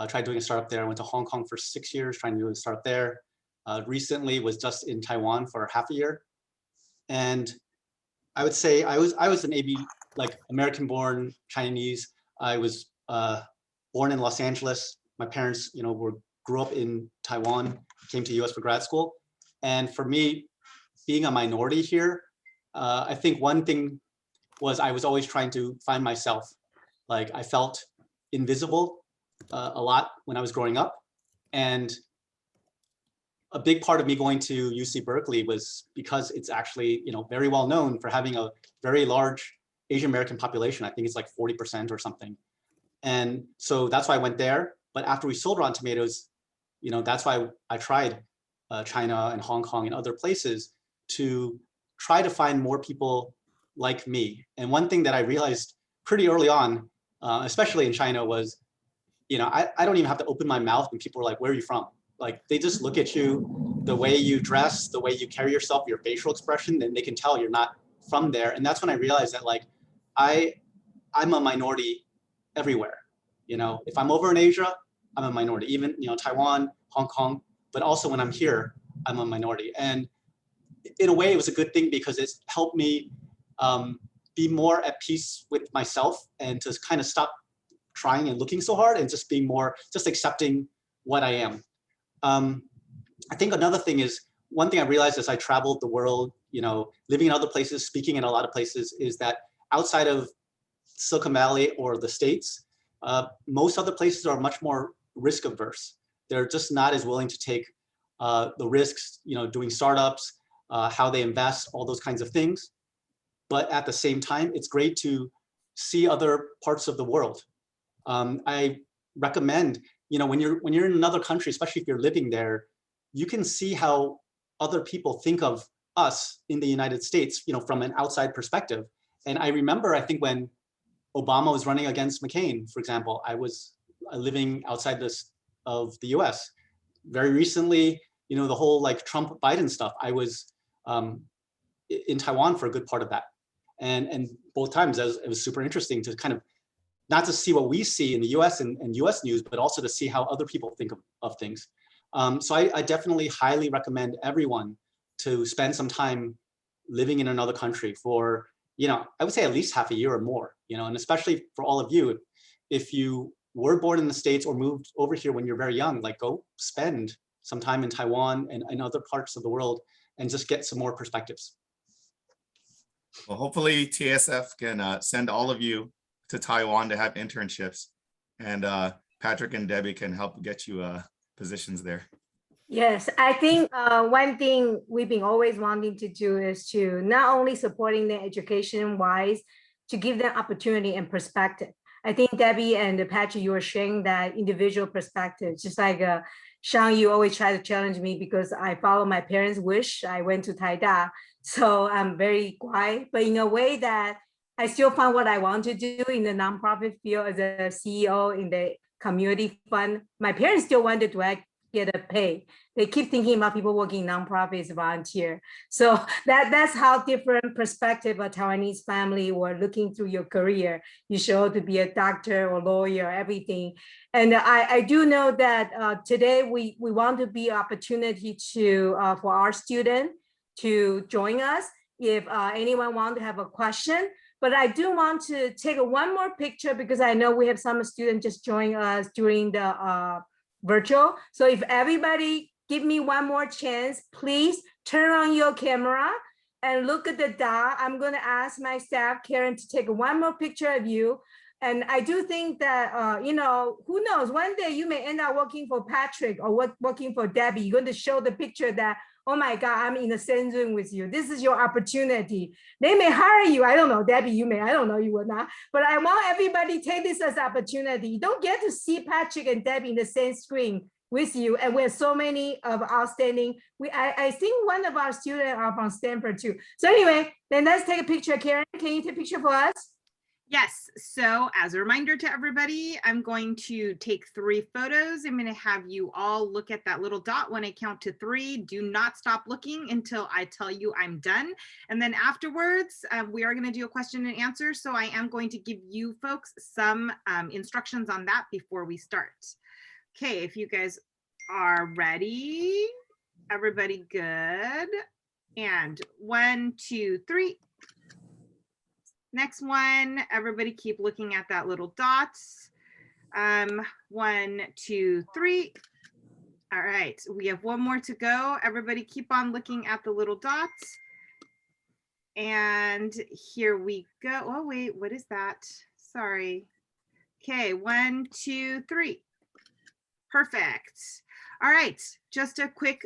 Tried doing a startup there. I went to Hong Kong for 6 years, trying to do a startup there. Recently was just in Taiwan for half a year. And I would say I was an AB, like American-born Chinese. I was born in Los Angeles. My parents, grew up in Taiwan, came to US for grad school. And for me, being a minority here, I think one thing was I was always trying to find myself. Like I felt invisible a lot when I was growing up. And a big part of me going to UC Berkeley was because it's actually, very well known for having a very large Asian American population. I think it's like 40% or something. And so that's why I went there. But after we sold Rotten Tomatoes, that's why I tried China and Hong Kong and other places to try to find more people like me. And one thing that I realized pretty early on, especially in China, was, I don't even have to open my mouth when people are like, where are you from? Like they just look at you, the way you dress, the way you carry yourself, your facial expression, and they can tell you're not from there. And that's when I realized that like, I'm a minority everywhere. If I'm over in Asia, I'm a minority, even, Taiwan, Hong Kong, but also when I'm here, I'm a minority. And in a way, it was a good thing because it's helped me be more at peace with myself and to kind of stop trying and looking so hard and just being more, just accepting what I am. I think another thing is, one thing I realized as I traveled the world, living in other places, speaking in a lot of places, is that outside of Silicon Valley or the States, most other places are much more risk averse. They're just not as willing to take the risks, doing startups, how they invest, all those kinds of things. But at the same time, it's great to see other parts of the world. I recommend, when you're in another country, especially if you're living there, you can see how other people think of us in the United States, from an outside perspective. And I remember, I think when Obama was running against McCain, for example, I was living outside of the US. Very recently, the whole like Trump-Biden stuff, I was in Taiwan for a good part of that. And both times it was super interesting to kind of not to see what we see in the US and US news, but also to see how other people think of things. So I definitely highly recommend everyone to spend some time living in another country for, I would say at least half a year or more, and especially for all of you, if you were born in the States or moved over here when you're very young, like go spend some time in Taiwan and in other parts of the world and just get some more perspectives. Well, hopefully TASF can send all of you to Taiwan to have internships, and Patrick and Debbie can help get you positions there. Yes, I think one thing we've been always wanting to do is to not only supporting them education-wise, to give them opportunity and perspective. I think Debbie and Patrick, you were sharing that individual perspective, just like Sean, you always try to challenge me because I follow my parents' wish. I went to Taida, so I'm very quiet, but in a way that I still find what I want to do in the nonprofit field as a CEO in the community fund. My parents still wanted to get a pay. They keep thinking about people working in nonprofits, volunteer. So that's how different perspective of Taiwanese family were looking through your career. You show to be a doctor or lawyer, everything. And I do know that today we want to be opportunity to for our students to join us if anyone want to have a question. But I do want to take one more picture because I know we have some students just join us during the virtual. So if everybody give me one more chance, please turn on your camera and look at the dot. I'm gonna ask my staff, Karen, to take one more picture of you. And I do think that, you know, who knows, one day you may end up working for Patrick or working for Debbie. You're going to show the picture that, oh my God, I'm in the same room with you. This is your opportunity. They may hire you. I don't know, Debbie, you may, I don't know, you will not. But I want everybody to take this as opportunity. You don't get to see Patrick and Debbie in the same screen with you. And we have so many of outstanding, I think one of our students are from Stanford too. So anyway, then let's take a picture. Karen, can you take a picture for us? Yes, so as a reminder to everybody, I'm going to take 3 photos. I'm going to have you all look at that little dot when I count to 3. Do not stop looking until I tell you I'm done. And then afterwards, we are going to do a question and answer. So I am going to give you folks some instructions on that before we start. Okay, if you guys are ready, everybody good. And 1, 2, 3. Next one, everybody keep looking at that little dot. 1, 2, 3. All right, we have one more to go. Everybody keep on looking at the little dot. And here we go. Oh, wait, what is that? Sorry. Okay, 1, 2, 3. Perfect. All right, just a quick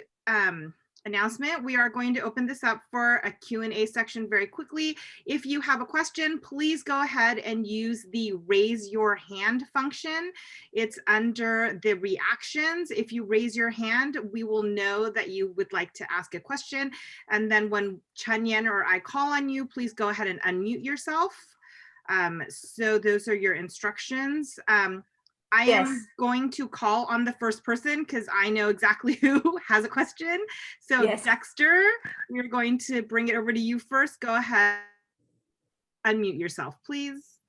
announcement. We are going to open this up for a Q&A section very quickly. If you have a question, please go ahead and use the raise your hand function. It's under the reactions. If you raise your hand, we will know that you would like to ask a question. And then when Chunyan or I call on you, please go ahead and unmute yourself. So those are your instructions. I am going to call on the first person because I know exactly who has a question. So Dexter, we're going to bring it over to you first. Go ahead, unmute yourself, please.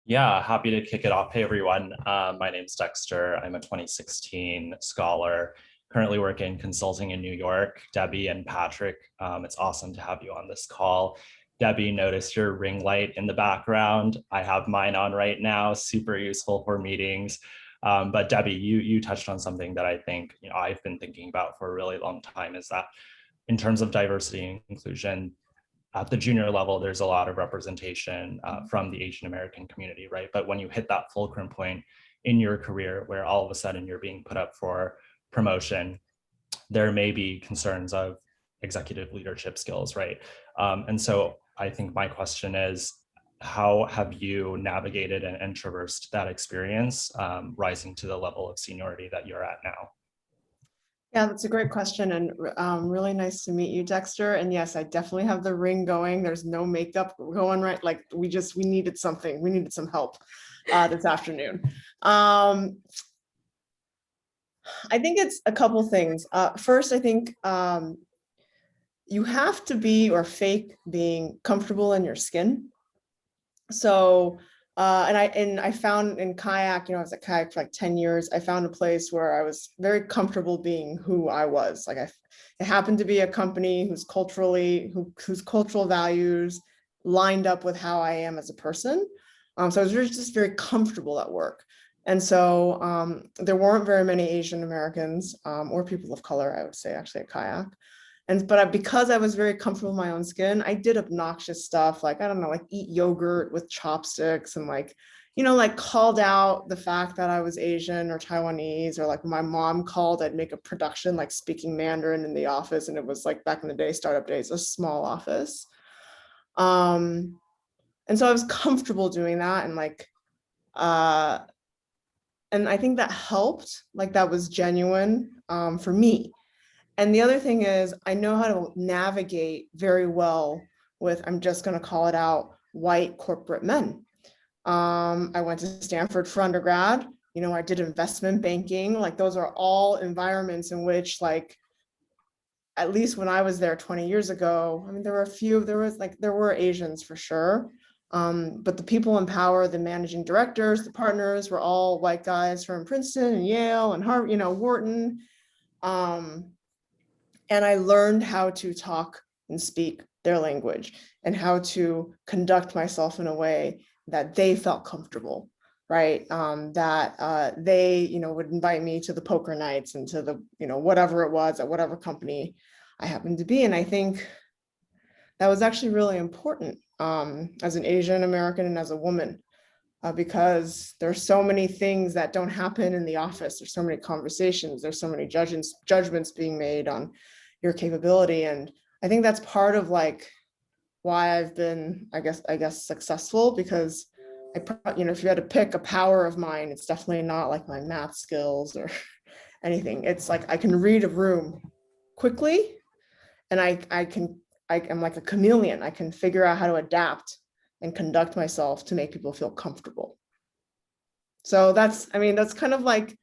Yeah, happy to kick it off. Hey, everyone. My name's Dexter. I'm a 2016 scholar, currently working in consulting in New York. Debbie and Patrick, it's awesome to have you on this call. Debbie, noticed your ring light in the background. I have mine on right now, super useful for meetings. But Debbie, you touched on something that I think I've been thinking about for a really long time, is that in terms of diversity and inclusion, at the junior level, there's a lot of representation from the Asian American community, right? But when you hit that fulcrum point in your career where all of a sudden you're being put up for promotion, there may be concerns of executive leadership skills, right? And so I think my question is, how have you navigated and traversed that experience, rising to the level of seniority that you're at now? Yeah, that's a great question, and really nice to meet you, Dexter. And yes, I definitely have the ring going. There's no makeup going, right? Like we needed something. We needed some help this afternoon. I think it's a couple things. First, I think you have to be or fake being comfortable in your skin. So, and I found in kayak, I was at kayak for like 10 years. I found a place where I was very comfortable being who I was. Like it happened to be a company whose cultural values lined up with how I am as a person. So I was just very comfortable at work. And so there weren't very many Asian Americans or people of color, I would say, actually at kayak. But because I was very comfortable in my own skin, I did obnoxious stuff like, I don't know, like eat yogurt with chopsticks and like called out the fact that I was Asian or Taiwanese, or like when my mom called, I'd make a production like speaking Mandarin in the office. And it was like back in the day, startup days, a small office. And so I was comfortable doing that. And like, and I think that helped, like that was genuine for me. And the other thing is I know how to navigate very well with, I'm just going to call it out, white corporate men. I went to Stanford for undergrad. I did investment banking. Like those are all environments in which, like, at least when I was there 20 years ago, I mean, there were Asians for sure. But the people in power, the managing directors, the partners were all white guys from Princeton and Yale and Harvard, Wharton. And I learned how to talk and speak their language, and how to conduct myself in a way that they felt comfortable, right? They, would invite me to the poker nights and to the, whatever it was at whatever company I happened to be. And I think that was actually really important as an Asian American and as a woman, because there's so many things that don't happen in the office. There's so many conversations, there's so many judgments being made on your capability. And I think that's part of like why I've been, I guess successful, because if you had to pick a power of mine, it's definitely not like my math skills or anything. It's like I can read a room quickly, and I'm like a chameleon. I can figure out how to adapt and conduct myself to make people feel comfortable. So that's kind of like,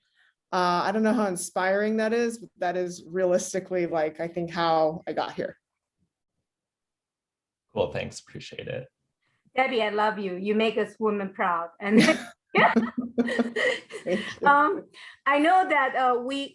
I don't know how inspiring that is, but that is realistically like, I think how I got here. Cool, thanks, appreciate it. Debbie, I love you. You make us women proud. And I know that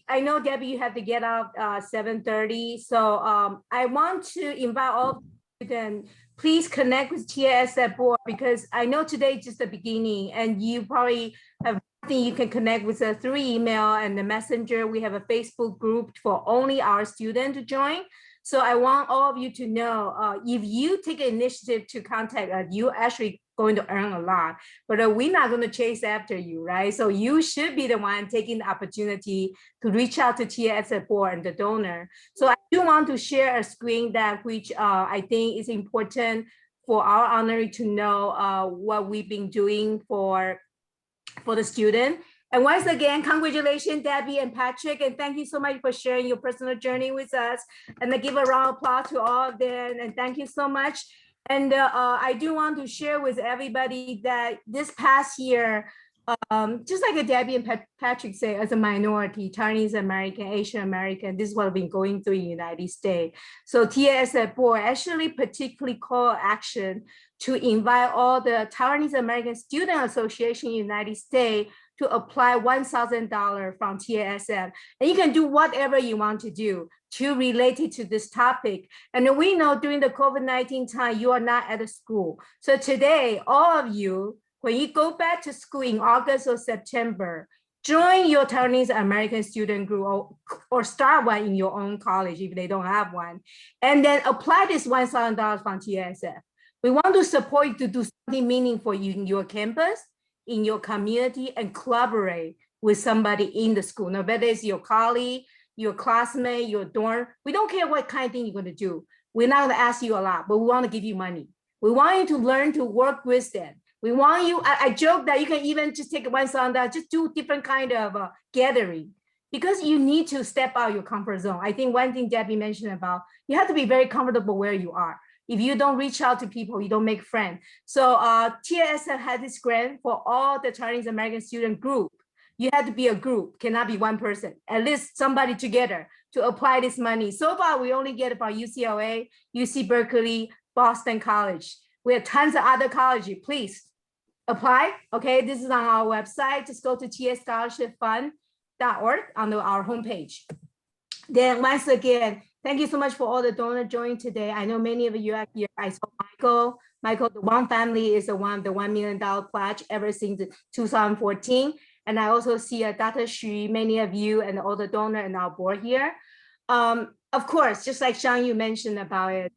I know Debbie, you have to get out 7:30. So I want to invite all students, please connect with TASF board, because I know today is just the beginning, and you probably have something you can connect with us through email and the messenger. We have a Facebook group for only our students to join. So I want all of you to know, if you take an initiative to contact us, you're actually going to earn a lot, but we're not going to chase after you, right? So you should be the one taking the opportunity to reach out to TASF board and the donor. So I do want to share a screen that which I think is important for our honoree to know what we've been doing for the student. And once again, congratulations, Debbie and Patrick, and thank you so much for sharing your personal journey with us. And I give a round of applause to all of them, and thank you so much. And I do want to share with everybody that this past year, just like Debbie and Patrick say, as a minority, Taiwanese American, Asian American, this is what we've been going through in the United States. So TASF board actually particularly call action to invite all the Taiwanese American Student Association in the United States to apply $1,000 from TASF. And you can do whatever you want to do to relate it to this topic. And we know during the COVID-19 time, you are not at a school. So today, all of you, when you go back to school in August or September, join your Taiwanese American student group, or start one in your own college if they don't have one, and then apply this $1,000 from TASF. We want to support you to do something meaningful in your campus, in your community, and collaborate with somebody in the school. Now, whether it's your colleague, your classmate, your dorm, we don't care what kind of thing you're going to do. We're not going to ask you a lot, but we want to give you money. We want you to learn to work with them. We want you, I joke that you can even just take $1,000, just do different kind of gathering, because you need to step out your comfort zone. I think one thing Debbie mentioned about, you have to be very comfortable where you are. If you don't reach out to people, you don't make friends. So TASF had this grant for all the Chinese American student group. You had to be a group, cannot be one person, at least somebody together to apply this money. So far, we only get it from UCLA, UC Berkeley, Boston College. We have tons of other colleges. Please apply. Okay, this is on our website. Just go to tscholarshipfund.org on our homepage. Then once again, thank you so much for all the donors joining today. I know many of you are here. I saw Michael, the Wang family is the $1 million pledge ever since 2014. And I also see Dr. Xu, many of you and all the donors in our board here. Of course, just like Sean, you mentioned about it,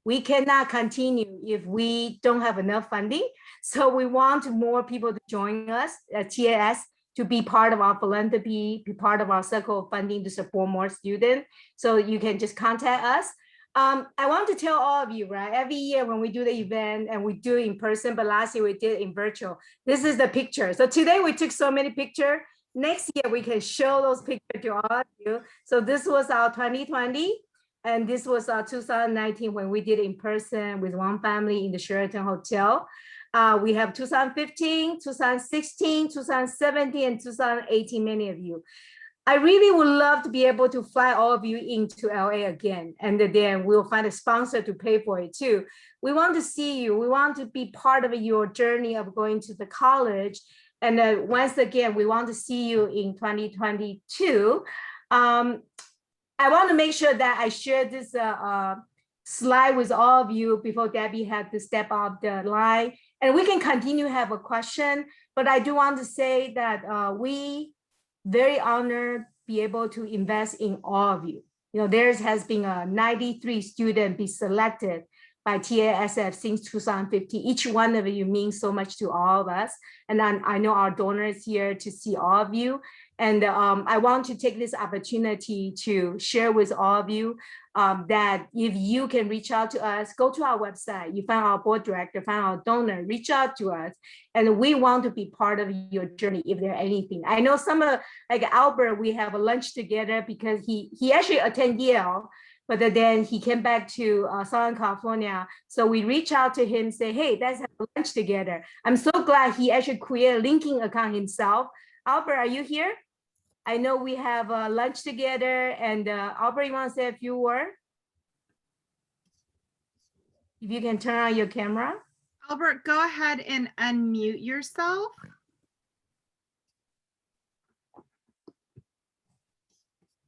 we cannot continue if we don't have enough funding. So we want more people to join us at TAS to be part of our philanthropy, be part of our circle of funding to support more students. So you can just contact us. I want to tell all of you, right? Every year when we do the event, and we do it in person, but last year we did in virtual. This is the picture. So today we took so many pictures. Next year we can show those pictures to all of you. So this was our 2020. And this was our 2019 when we did it in person with one family in the Sheraton Hotel. We have 2015, 2016, 2017, and 2018, many of you. I really would love to be able to fly all of you into LA again, and then we'll find a sponsor to pay for it too. We want to see you. We want to be part of your journey of going to the college. And once again, we want to see you in 2022. I want to make sure that I share this slide with all of you before Debbie had to step off the line. And we can continue to have a question, but I do want to say that we very honored be able to invest in all of you. You know, there has been a 93 student be selected by TASF since 2015. Each one of you means so much to all of us. And I know our donors here to see all of you. And I want to take this opportunity to share with all of you that if you can reach out to us, go to our website, you find our board director, find our donor, reach out to us. And we want to be part of your journey if there's anything. I know some of, like Albert, we have a lunch together because he actually attended Yale, but then he came back to Southern California. So we reach out to him, say, hey, let's have lunch together. I'm so glad he actually created a LinkedIn account himself. Albert, are you here? I know we have lunch together, and Albert, you want to say a few words? If you can turn on your camera. Albert, go ahead and unmute yourself.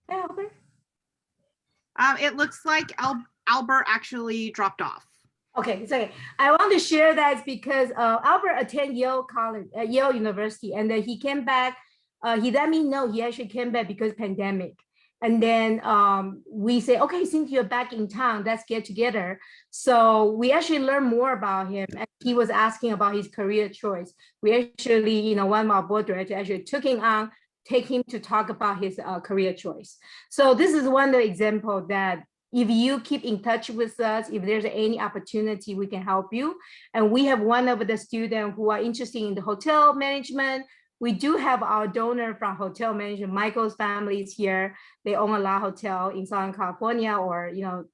Hey, Albert. It looks like Albert actually dropped off. Okay, so I want to share that because Albert attended Yale College, Yale University, and then he came back. He let me know he actually came back because pandemic. And then we say, okay, since you're back in town, let's get together. So we actually learned more about him. And he was asking about his career choice. We actually, you know, one of our board directors actually took him on, take him to talk about his career choice. So this is one of the examples that if you keep in touch with us, if there's any opportunity, we can help you. And we have one of the students who are interested in the hotel management. We do have our donor from hotel management. Michael's family is here. They own a La Hotel in Southern California, or, you know,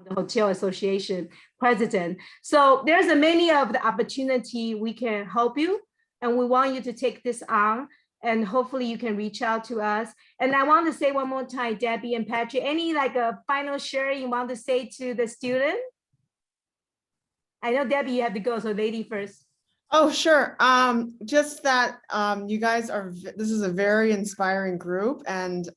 the Hotel Association president. So there's a many of the opportunity we can help you. And we want you to take this on, and hopefully you can reach out to us. And I want to say one more time, Debbie and Patrick, any like a final sharing you want to say to the student? I know Debbie, you have to go, so lady first. Oh, sure. Just that you guys are, this is a very inspiring group, and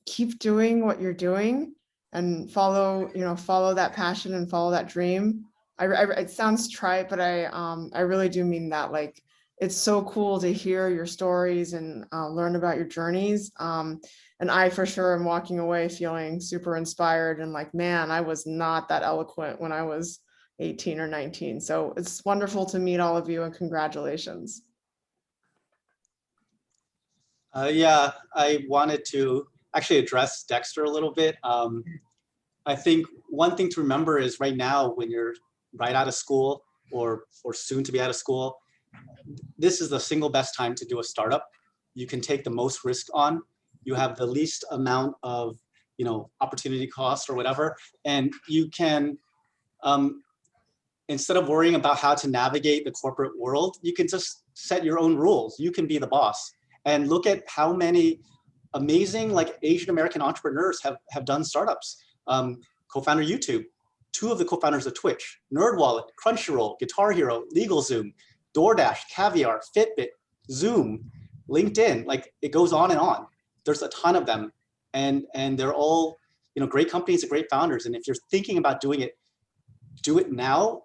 keep doing what you're doing and follow, you know, follow that passion and follow that dream. It sounds trite, but I really do mean that. Like, it's so cool to hear your stories and learn about your journeys. And I for sure am walking away feeling super inspired and like, man, I was not that eloquent when I was 18 or 19. So it's wonderful to meet all of you, and congratulations. Yeah, I wanted to actually address Dexter a little bit. I think one thing to remember is right now, when you're right out of school or soon to be out of school, this is the single best time to do a startup. You can take the most risk on. You have the least amount of, you know, opportunity cost or whatever, and you can, instead of worrying about how to navigate the corporate world, you can just set your own rules. You can be the boss. And look at how many amazing like Asian American entrepreneurs have done startups. Co-founder YouTube, 2 of the co-founders of Twitch, NerdWallet, Crunchyroll, Guitar Hero, LegalZoom, DoorDash, Caviar, Fitbit, Zoom, LinkedIn, like it goes on and on. There's a ton of them, and they're all, you know, great companies and great founders. And if you're thinking about doing it, do it now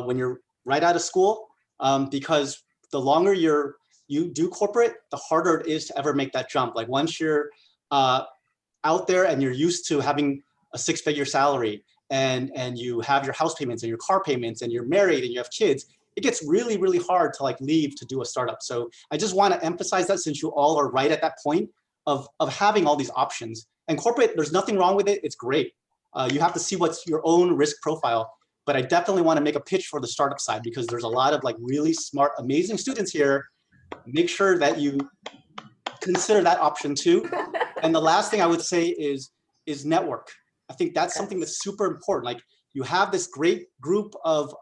when you're right out of school, because the longer you do corporate, the harder it is to ever make that jump. Like once you're out there and you're used to having a 6-figure salary, and you have your house payments and your car payments and you're married and you have kids, it gets really, really hard to like leave to do a startup. So I just want to emphasize that, since you all are right at that point of having all these options. And corporate, there's nothing wrong with it. It's great. You have to see what's your own risk profile. But I definitely want to make a pitch for the startup side, because there's a lot of like really smart, amazing students here. Make sure that you consider that option too. And the last thing I would say is network. I think that's something that's super important. Like, you have this great group of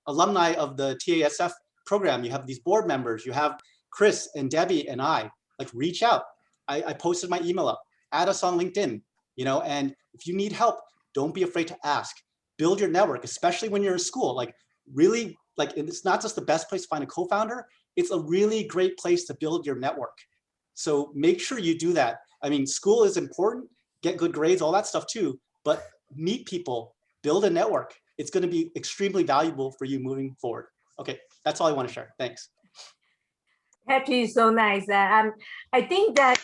alumni of the TASF program. You have these board members. You have Chris and Debbie and I. Like, reach out. I posted my email up. Add us on LinkedIn. You know, and if you need help, don't be afraid to ask. Build your network, especially when you're in school. Like, really, like, it's not just the best place to find a co-founder. It's a really great place to build your network. So make sure you do that. I mean, school is important. Get good grades, all that stuff too. But meet people, build a network. It's going to be extremely valuable for you moving forward. Okay, that's all I want to share. Thanks. Patrick is so nice. I think that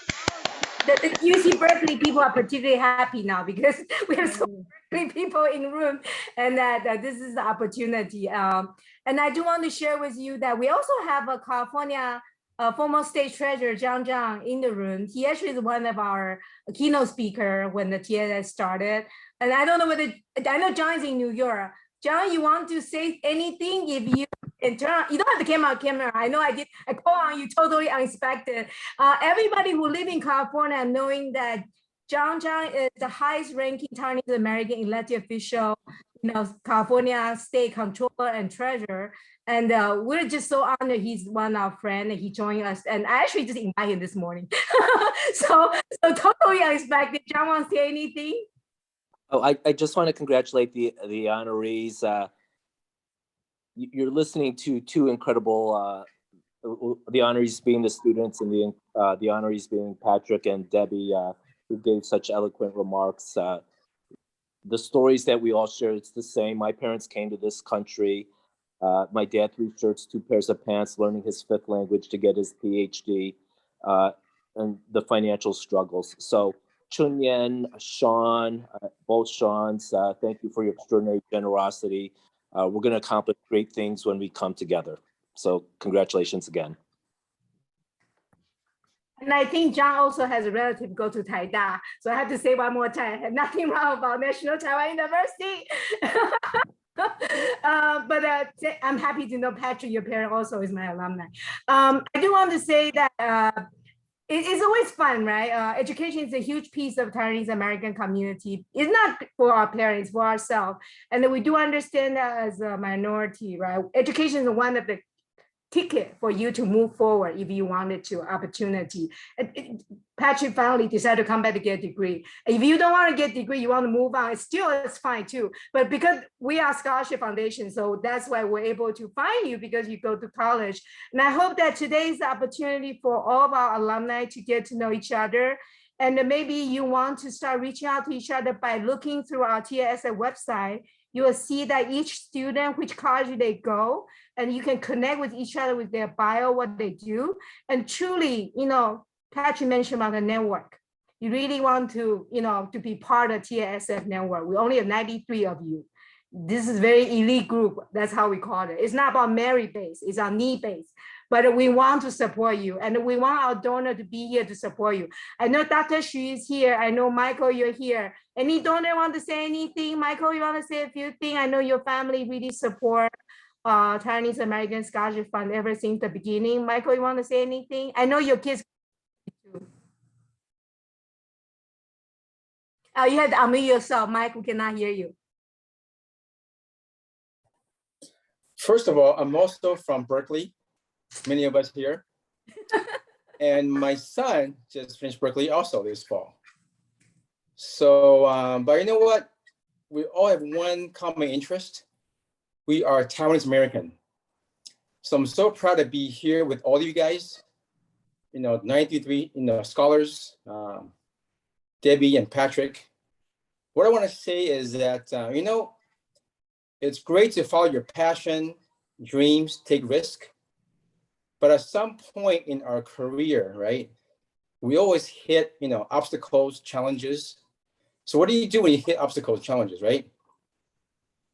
the UC Berkeley people are particularly happy now because we have so many people in the room, and that this is the opportunity. And I do want to share with you that we also have a California former state treasurer, John Zhang, in the room. He actually is one of our keynote speaker when the TASF started. And I don't know whether, I know John is in New York. John, you want to say anything? If you can turn on, you don't have to camera. I know I call on you totally unexpected. Everybody who live in California knowing that John Zhang is the highest ranking Chinese American elected official, California state controller and treasurer. And we're just so honored he's one of our friends and he joined us. And I actually just invited him this morning. so totally unexpected. John, want to say anything? Oh, I just want to congratulate the honorees. You're listening to two incredible, the honorees being the students and the honorees being Patrick and Debbie, who gave such eloquent remarks. The stories that we all share, it's the same. My parents came to this country. My dad, 3 shirts, 2 pairs of pants, learning his 5th language to get his PhD, and the financial struggles. So Chunyan, Sean, both Seans, thank you for your extraordinary generosity. We're going to accomplish great things when we come together. So congratulations again. And I think John also has a relative go to Taida. So I have to say one more time, nothing wrong about National Taiwan University. But I'm happy to know, Patrick, your parent also is my alumni. I do want to say that it's always fun, right? Education is a huge piece of Taiwanese American community. It's not for our parents, for ourselves. And we do understand that as a minority, right? Education is one of the ticket for you to move forward if you wanted to, opportunity. Patrick finally decided to come back to get a degree. If you don't want to get a degree, you want to move on, it's fine too. But because we are Scholarship Foundation, so that's why we're able to find you because you go to college. And I hope that today is the opportunity for all of our alumni to get to know each other. And maybe you want to start reaching out to each other by looking through our TASF website. You will see that each student, which college they go, and you can connect with each other with their bio, what they do. And truly, Patrick mentioned about the network. You really want to, to be part of TASF network. We only have 93 of you. This is very elite group. That's how we call it. It's not about merit base, it's on need base. But we want to support you, and we want our donor to be here to support you. I know Dr. Xu is here. I know, Michael, you're here. Any donor want to say anything? Michael, you want to say a few things? I know your family really support Taiwanese American Scholarship Fund ever since the beginning. Michael, you want to say anything? I know your kids. You had to unmute yourself. Mike, we cannot hear you. First of all, I'm also from Berkeley. Many of us here. And my son just finished Berkeley also this fall. So, but you know what? We all have one common interest. We are Taiwanese American. So I'm so proud to be here with all of you guys, 93, scholars, Debbie and Patrick. What I want to say is that, it's great to follow your passion, dreams, take risk. But at some point in our career, right, we always hit, obstacles, challenges. So what do you do when you hit obstacles, challenges, right?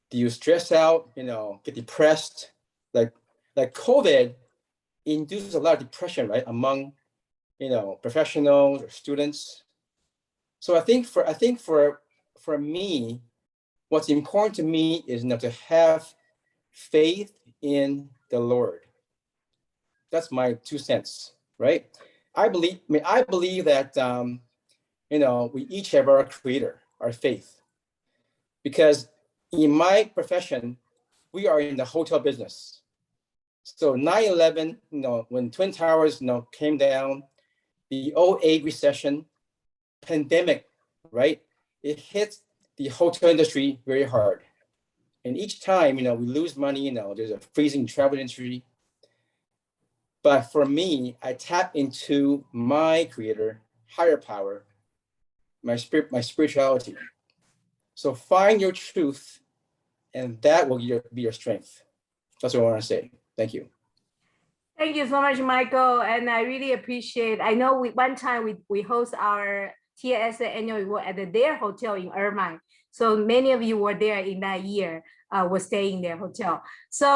Do you stress out, get depressed? Like COVID induces a lot of depression, right, among, professionals or students. So I think for me, what's important to me is to have faith in the Lord. That's my 2 cents, right? I believe that, we each have our creator, our faith. Because in my profession, we are in the hotel business. So 9/11, when Twin Towers, came down, the 2008 recession, pandemic, right? It hit the hotel industry very hard. And each time, we lose money, there's a freezing travel industry. But for me, I tap into my creator, higher power, my spirit, my spirituality. So find your truth, and that will be your strength. That's what I want to say. Thank you. Thank you so much, Michael. And I really appreciate, I know one time we host our TASF annual event at their hotel in Irvine. So many of you were there in that year, were staying in their hotel. So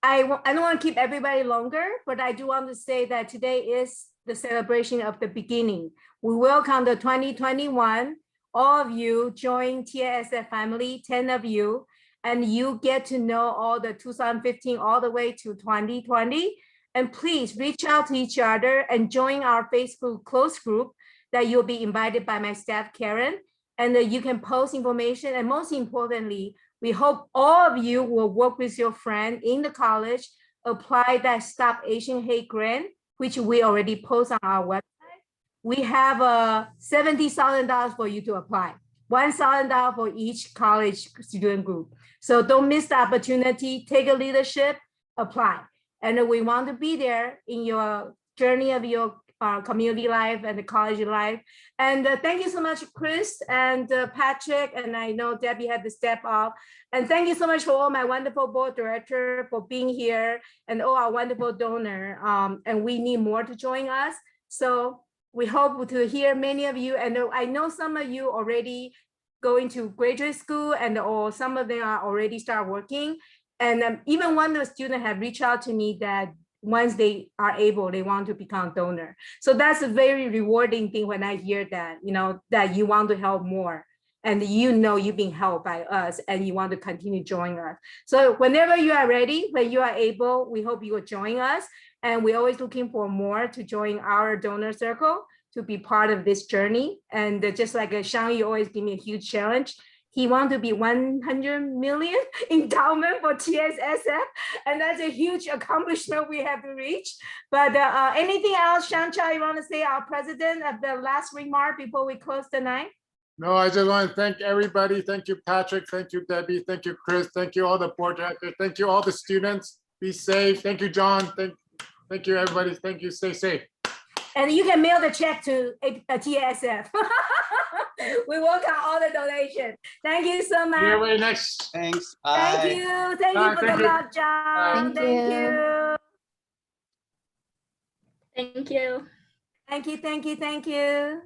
I don't want to keep everybody longer, but I do want to say that today is the celebration of the beginning. We welcome the 2021, all of you join TASF family, 10 of you, and you get to know all the 2015 all the way to 2020. And please reach out to each other and join our Facebook close group that you'll be invited by my staff, Karen, and you can post information. And most importantly, we hope all of you will work with your friend in the college, apply that Stop Asian Hate grant, which we already post on our website. We have $70,000 for you to apply, $1,000 for each college student group. So don't miss the opportunity, take a leadership, apply. And we want to be there in your journey of your community life and the college life. And thank you so much, Chris and Patrick. And I know Debbie had to step off. And thank you so much for all my wonderful board director for being here and all our wonderful donor. And we need more to join us. So we hope to hear many of you. And I know some of you already going to graduate school or some of them are already start working. And even one of the students have reached out to me that once they are able, they want to become donor. So that's a very rewarding thing when I hear that, that you want to help more and you're being helped by us and you want to continue joining us. So whenever you are ready, when you are able, we hope you will join us. And we're always looking for more to join our donor circle to be part of this journey. And just like Sean, you always give me a huge challenge. He wants to be 100 million endowment for TSSF, and that's a huge accomplishment we have to reach. But anything else, Shancha, you want to say, our president, of the last remark before we close tonight? No, I just want to thank everybody. Thank you, Patrick. Thank you, Debbie. Thank you, Chris. Thank you, all the board directors. Thank you, all the students. Be safe. Thank you, John. Thank you, everybody. Thank you. Stay safe. And you can mail the check to TSF. We welcome all the donations. Thank you so much. Your way next. Thanks. Thank Bye. you. Thank you for the love, John. Thank you. Thank you. Thank you. Thank you. Thank you.